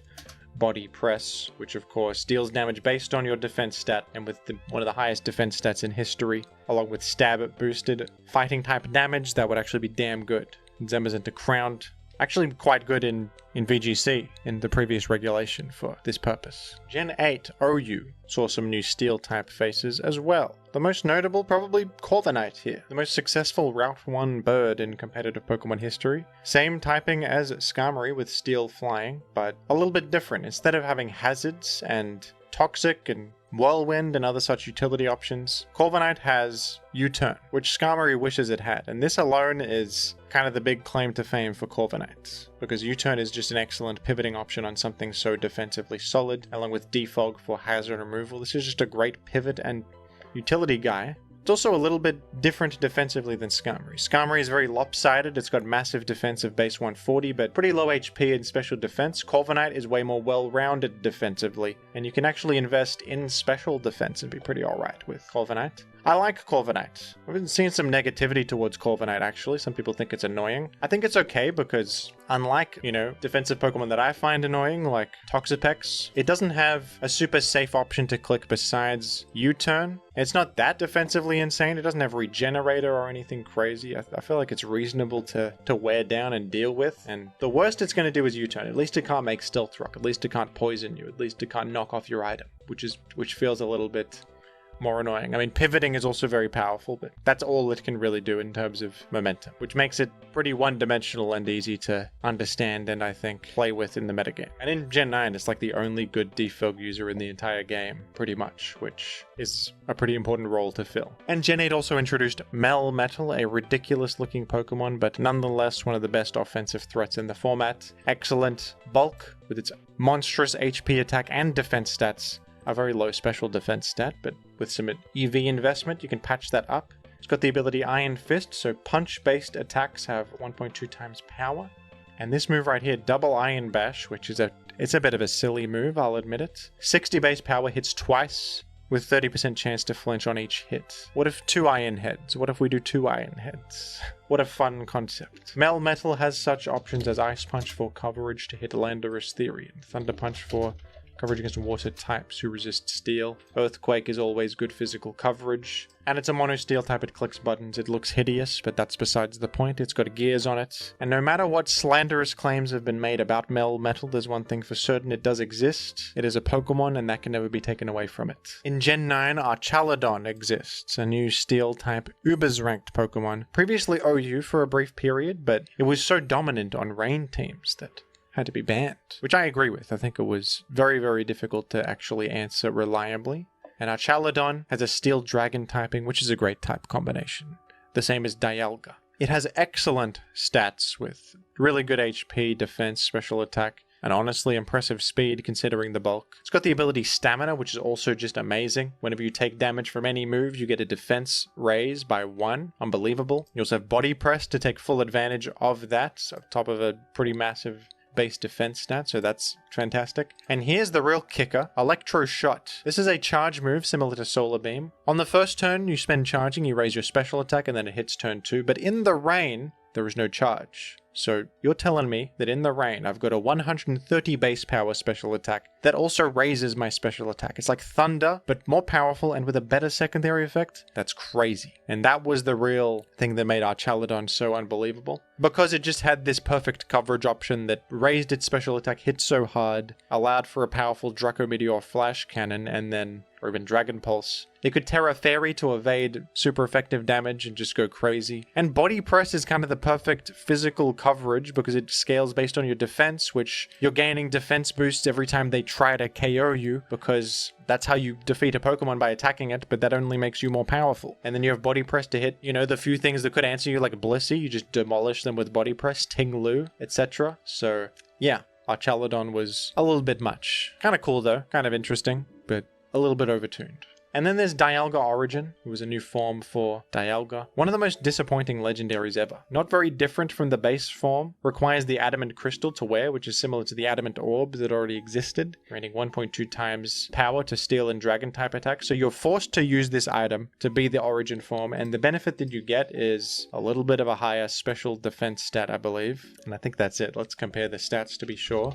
Body Press, which of course deals damage based on your defense stat, and with one of the highest defense stats in history, along with Stab boosted fighting type damage, that would actually be damn good. Zamazenta Crowned, actually quite good in VGC in the previous regulation for this purpose. Gen 8 OU saw some new Steel type faces as well. The most notable probably Corviknight here, the most successful Route 1 bird in competitive Pokemon history. Same typing as Skarmory with Steel flying, but a little bit different. Instead of having hazards and Toxic and Whirlwind and other such utility options. Corviknight has U-Turn, which Skarmory wishes it had, and this alone is kind of the big claim to fame for Corviknight, because U-Turn is just an excellent pivoting option on something so defensively solid, along with Defog for hazard removal. This is just a great pivot and utility guy. It's also a little bit different defensively than Skarmory. Skarmory is very lopsided. It's got massive defense of base 140, but pretty low HP and special defense. Corviknight is way more well-rounded defensively, and you can actually invest in special defense and be pretty alright with Corviknight. I like Corviknight. I've been seeing some negativity towards Corviknight actually. Some people think it's annoying. I think it's okay because unlike, defensive Pokemon that I find annoying, like Toxapex, it doesn't have a super safe option to click besides U-Turn. It's not that defensively insane. It doesn't have Regenerator or anything crazy. I feel like it's reasonable to wear down and deal with. And the worst it's going to do is U-Turn. At least it can't make Stealth Rock. At least it can't poison you. At least it can't knock off your item, which feels a little bit more annoying. I mean, pivoting is also very powerful, but that's all it can really do in terms of momentum, which makes it pretty one-dimensional and easy to understand and I think play with in the metagame. And in Gen 9, it's like the only good defog user in the entire game, pretty much, which is a pretty important role to fill. And Gen 8 also introduced Melmetal, a ridiculous-looking Pokemon, but nonetheless one of the best offensive threats in the format. Excellent bulk with its monstrous HP attack and defense stats. A very low special defense stat, but with some EV investment, you can patch that up. It's got the ability Iron Fist, so punch-based attacks have 1.2 times power. And this move right here, Double Iron Bash, which is it's a bit of a silly move, I'll admit it. 60 base power, hits twice, with 30% chance to flinch on each hit. What if 2 Iron Heads? What if we do 2 Iron Heads? What a fun concept. Melmetal has such options as Ice Punch for coverage to hit Landorus Theory, and Thunder Punch for coverage against water types who resist steel. Earthquake is always good physical coverage. And it's a mono steel type, it clicks buttons. It looks hideous, but that's besides the point. It's got gears on it. And no matter what slanderous claims have been made about Melmetal, there's one thing for certain, it does exist. It is a Pokemon, and that can never be taken away from it. In Gen 9, Archaladon exists, a new steel type Ubers ranked Pokemon. Previously OU for a brief period, but it was so dominant on rain teams that had to be banned, which I agree with. I think it was very, very difficult to actually answer reliably. And Archaladon has a Steel Dragon typing, which is a great type combination. The same as Dialga. It has excellent stats with really good HP, defense, special attack, and honestly impressive speed considering the bulk. It's got the ability Stamina, which is also just amazing. Whenever you take damage from any move, you get a defense raise by 1. Unbelievable. You also have Body Press to take full advantage of that, so on top of a pretty massive base defense stat, so that's fantastic. And here's the real kicker, Electro Shot. This is a charge move similar to Solar Beam. On the first turn you spend charging, you raise your special attack, and then it hits turn 2, but in the rain, there is no charge. So you're telling me that in the rain, I've got a 130 base power special attack that also raises my special attack. It's like Thunder, but more powerful and with a better secondary effect? That's crazy. And that was the real thing that made Archaladon so unbelievable. Because it just had this perfect coverage option that raised its special attack, hit so hard, allowed for a powerful Draco Meteor Flash Cannon, and then or even Dragon Pulse. It could Terra Fairy to evade super effective damage and just go crazy. And Body Press is kind of the perfect physical coverage because it scales based on your defense, which you're gaining defense boosts every time they try to KO you, because that's how you defeat a Pokemon, by attacking it, but that only makes you more powerful. And then you have Body Press to hit, the few things that could answer you like Blissey, you just demolish them with Body Press, Ting-Lu, etc. So yeah, Archaladon was a little bit much. Kind of cool though, kind of interesting, but a little bit overtuned. And then there's Dialga Origin. It was a new form for Dialga. One of the most disappointing legendaries ever. Not very different from the base form. Requires the Adamant Crystal to wear, which is similar to the Adamant Orb that already existed, granting 1.2 times power to Steel and Dragon type attacks. So you're forced to use this item to be the Origin form, and the benefit that you get is a little bit of a higher special defense stat, I believe. And I think that's it. Let's compare the stats to be sure.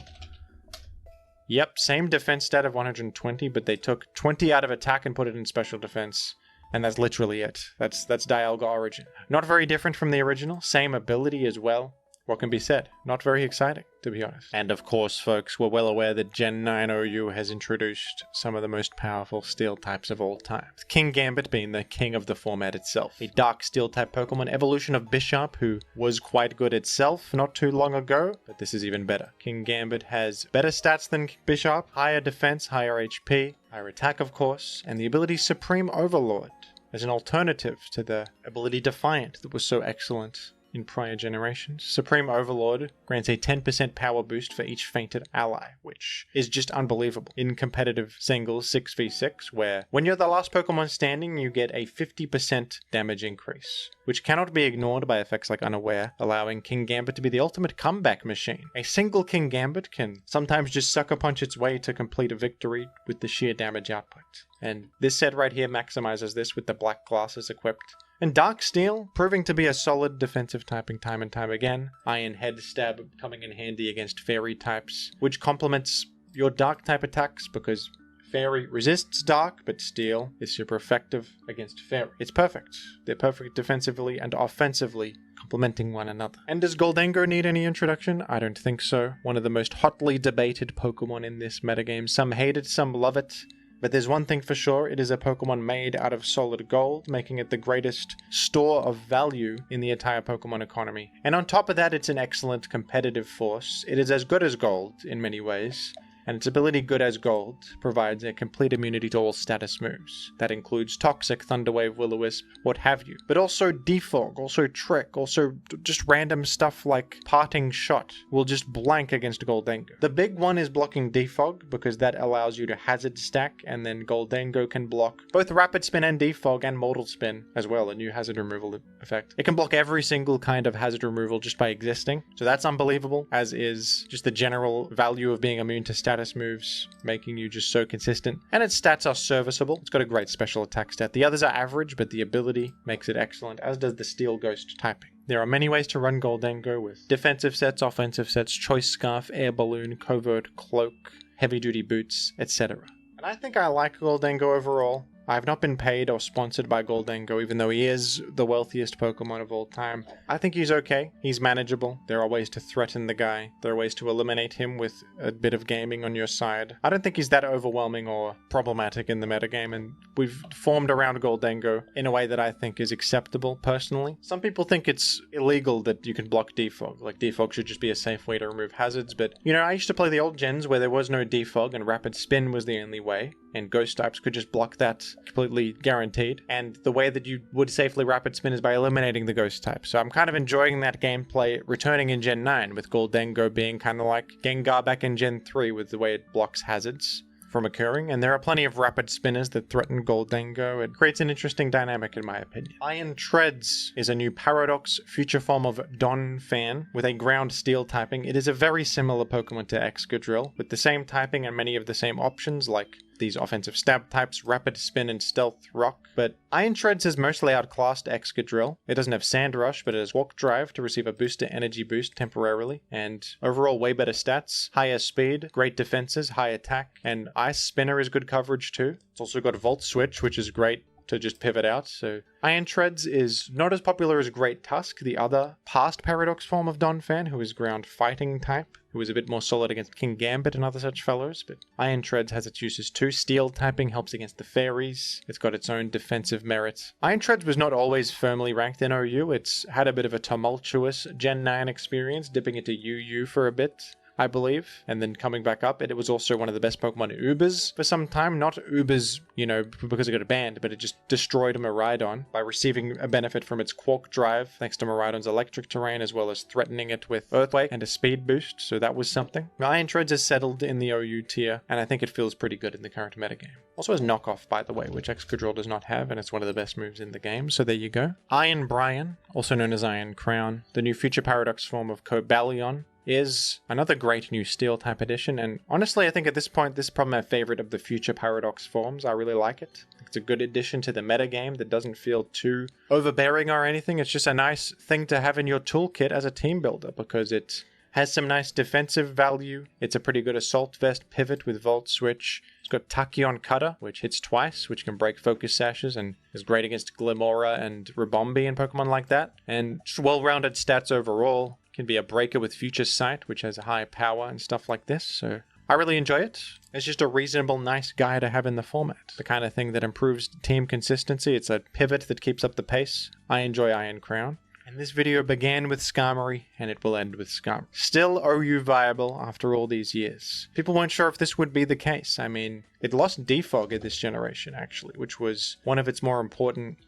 Yep, same defense stat of 120, but they took 20 out of attack and put it in special defense. And that's literally it. That's Dialga Origin. Not very different from the original. Same ability as well. what can be said? Not very exciting, to be honest. And of course, folks, we're well aware that Gen 9 OU has introduced some of the most powerful steel types of all time. King Gambit being the king of the format itself. A dark steel type Pokemon, evolution of Bishop, who was quite good itself not too long ago, but this is even better. King Gambit has better stats than Bishop, higher defense, higher HP, higher attack of course, and the ability Supreme Overlord as an alternative to the ability Defiant that was so excellent in prior generations. Supreme Overlord grants a 10% power boost for each fainted ally, which is just unbelievable. In competitive singles 6v6, where when you're the last Pokemon standing, you get a 50% damage increase, which cannot be ignored by effects like Unaware, allowing King Gambit to be the ultimate comeback machine. A single King Gambit can sometimes just sucker punch its way to complete a victory with the sheer damage output. And this set right here maximizes this with the black glasses equipped. And Dark Steel, proving to be a solid defensive typing time and time again. Iron Head Stab coming in handy against Fairy types, which complements your Dark type attacks because Fairy resists Dark, but Steel is super effective against Fairy. It's perfect. They're perfect defensively and offensively, complementing one another. And does Goldengo need any introduction? I don't think so. One of the most hotly debated Pokemon in this metagame. Some hate it, some love it. But there's one thing for sure, it is a Pokemon made out of solid gold, making it the greatest store of value in the entire Pokemon economy. And on top of that, it's an excellent competitive force. It is as good as gold in many ways. And its ability good as gold provides a complete immunity to all status moves. That includes Toxic, Thunderwave, Will-O-Wisp, what have you. But also Defog, also Trick, also just random stuff like Parting Shot will just blank against Goldengo. The big one is blocking Defog because that allows you to Hazard Stack, and then Goldengo can block both Rapid Spin and Defog and Mortal Spin as well, a new hazard removal effect. It can block every single kind of hazard removal just by existing, so that's unbelievable, as is just the general value of being immune to status moves, making you just so consistent. And its stats are serviceable. It's got a great special attack stat. The others are average, but the ability makes it excellent, as does the Steel Ghost typing. There are many ways to run Goldengo with defensive sets, offensive sets, Choice Scarf, Air Balloon, Covert, Cloak, Heavy Duty Boots, etc. And I think I like Goldengo overall. I have not been paid or sponsored by Goldengo, even though he is the wealthiest Pokemon of all time. I think he's okay. He's manageable. There are ways to threaten the guy. There are ways to eliminate him with a bit of gaming on your side. I don't think he's that overwhelming or problematic in the metagame, and we've formed around Goldengo in a way that I think is acceptable, personally. Some people think it's illegal that you can block Defog. Like, Defog should just be a safe way to remove hazards, but, you know, I used to play the old gens where there was no Defog and Rapid Spin was the only way, and Ghost types could just block that completely guaranteed. And the way that you would safely Rapid Spin is by eliminating the Ghost type. So I'm kind of enjoying that gameplay returning in Gen 9, with Goldengo being kind of like Gengar back in Gen 3 with the way it blocks hazards from occurring, and there are plenty of Rapid Spinners that threaten Goldengo. It creates an interesting dynamic in my opinion. Iron Treads is a new Paradox future form of Donphan with a ground steel typing. It is a very similar Pokemon to Excadrill, with the same typing and many of the same options like these offensive stab types, Rapid Spin and Stealth Rock, but Iron Treads has mostly outclassed Excadrill. It doesn't have Sand Rush, but it has Walk Drive to receive a booster energy boost temporarily, and overall way better stats, higher speed, great defenses, high attack, and Ice Spinner is good coverage too. It's also got Volt Switch, which is great to just pivot out. So Iron Treads is not as popular as Great Tusk, the other past Paradox form of Donphan, who is ground fighting type, who is a bit more solid against King Gambit and other such fellows, but Iron Treads has its uses too. Steel typing helps against the fairies. It's got its own defensive merit. Iron Treads was not always firmly ranked in OU. It's had a bit of a tumultuous Gen 9 experience, dipping into UU for a bit, I believe, and then coming back up. And it was also one of the best Pokemon Ubers for some time. Not Ubers, you know, because it got banned, but it just destroyed Miraidon by receiving a benefit from its Quark Drive, thanks to Miraidon's electric terrain, as well as threatening it with Earthquake and a speed boost, so that was something. Iron Treads is settled in the OU tier, and I think it feels pretty good in the current metagame. Also has Knockoff, by the way, which Excadrill does not have, and it's one of the best moves in the game, so there you go. Iron Brian, also known as Iron Crown, the new Future Paradox form of Cobalion, is another great new Steel type addition, and honestly I think at this point this is probably my favorite of the Future Paradox forms. I really like it. It's a good addition to the metagame that doesn't feel too overbearing or anything. It's just a nice thing to have in your toolkit as a team builder because it has some nice defensive value. It's a pretty good Assault Vest pivot with Volt Switch. It's got Tachyon Cutter, which hits twice, which can break Focus Sashes and is great against Glimora and Ribombee and Pokemon like that. And well-rounded stats overall. can be a breaker with Future Sight, which has a high power and stuff like this, so I really enjoy it. It's just a reasonable, nice guy to have in the format. The kind of thing that improves team consistency. It's a pivot that keeps up the pace. I enjoy Iron Crown. And this video began with Skarmory, and it will end with Skarmory. Still OU viable after all these years. People weren't sure if this would be the case. I mean, it lost Defog in this generation, actually, which was one of its more important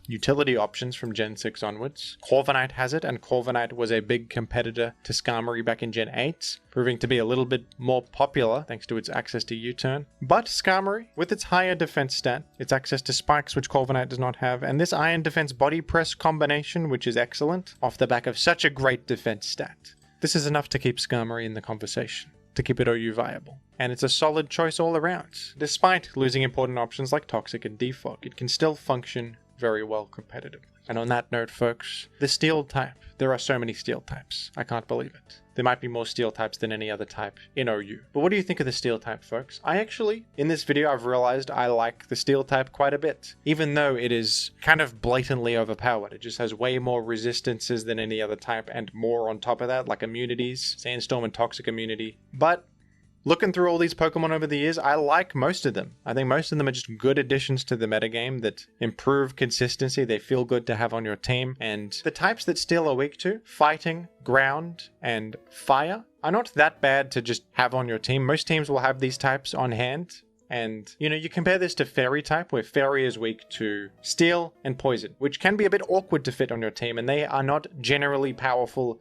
utility options from Gen 6 onwards. Corviknight has it, and Corviknight was a big competitor to Skarmory back in Gen 8, proving to be a little bit more popular thanks to its access to U-turn. But Skarmory, with its higher defense stat, its access to spikes, which Corviknight does not have, and this Iron Defense Body Press combination, which is excellent, off the back of such a great defense stat. This is enough to keep Skarmory in the conversation, to keep it OU viable. And it's a solid choice all around. Despite losing important options like Toxic and Defog, it can still function very well competitively. And on that note, folks, the Steel type. There are so many Steel types. I can't believe it. There might be more Steel types than any other type in OU. But what do you think of the Steel type, folks? I actually, in this video, I've realized I like the Steel type quite a bit. Even though it is kind of blatantly overpowered. It just has way more resistances than any other type and more on top of that, like immunities, Sandstorm and Toxic immunity. But looking through all these Pokemon over the years, I like most of them. I think most of them are just good additions to the metagame that improve consistency. They feel good to have on your team. And the types that Steel are weak to, Fighting, Ground, and Fire, are not that bad to just have on your team. Most teams will have these types on hand. And, you know, you compare this to Fairy type, where Fairy is weak to Steel and Poison, which can be a bit awkward to fit on your team, and they are not generally powerful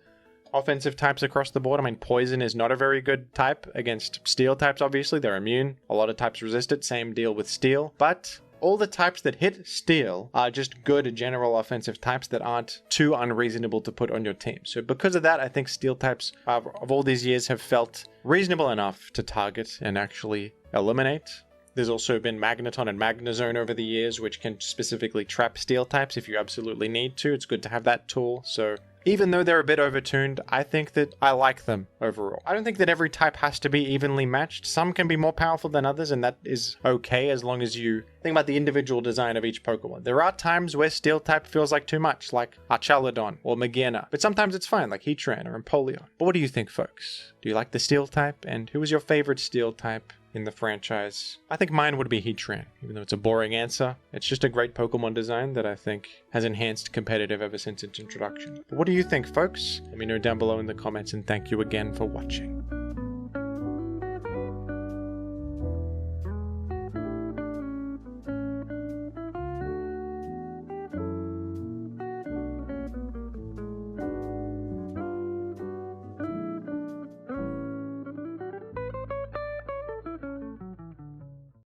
offensive types across the board. I mean, Poison is not a very good type against Steel types, obviously. They're immune. A lot of types resist it. Same deal with Steel. But all the types that hit Steel are just good general offensive types that aren't too unreasonable to put on your team. So because of that, I think Steel types of all these years have felt reasonable enough to target and actually eliminate. There's also been Magneton and Magnezone over the years, which can specifically trap Steel types if you absolutely need to. It's good to have that tool. So even though they're a bit overtuned, I think that I like them overall. I don't think that every type has to be evenly matched. Some can be more powerful than others, and that is okay as long as you think about the individual design of each Pokemon. There are times where Steel type feels like too much, like Archaludon or Magearna, but sometimes it's fine, like Heatran or Empoleon. But what do you think, folks? Do you like the Steel type, and who is your favorite Steel type in the franchise? I think mine would be Heatran, even though it's a boring answer. It's just a great Pokemon design that I think has enhanced competitive ever since its introduction. But what do you think, folks? Let me know down below in the comments, and thank you again for watching.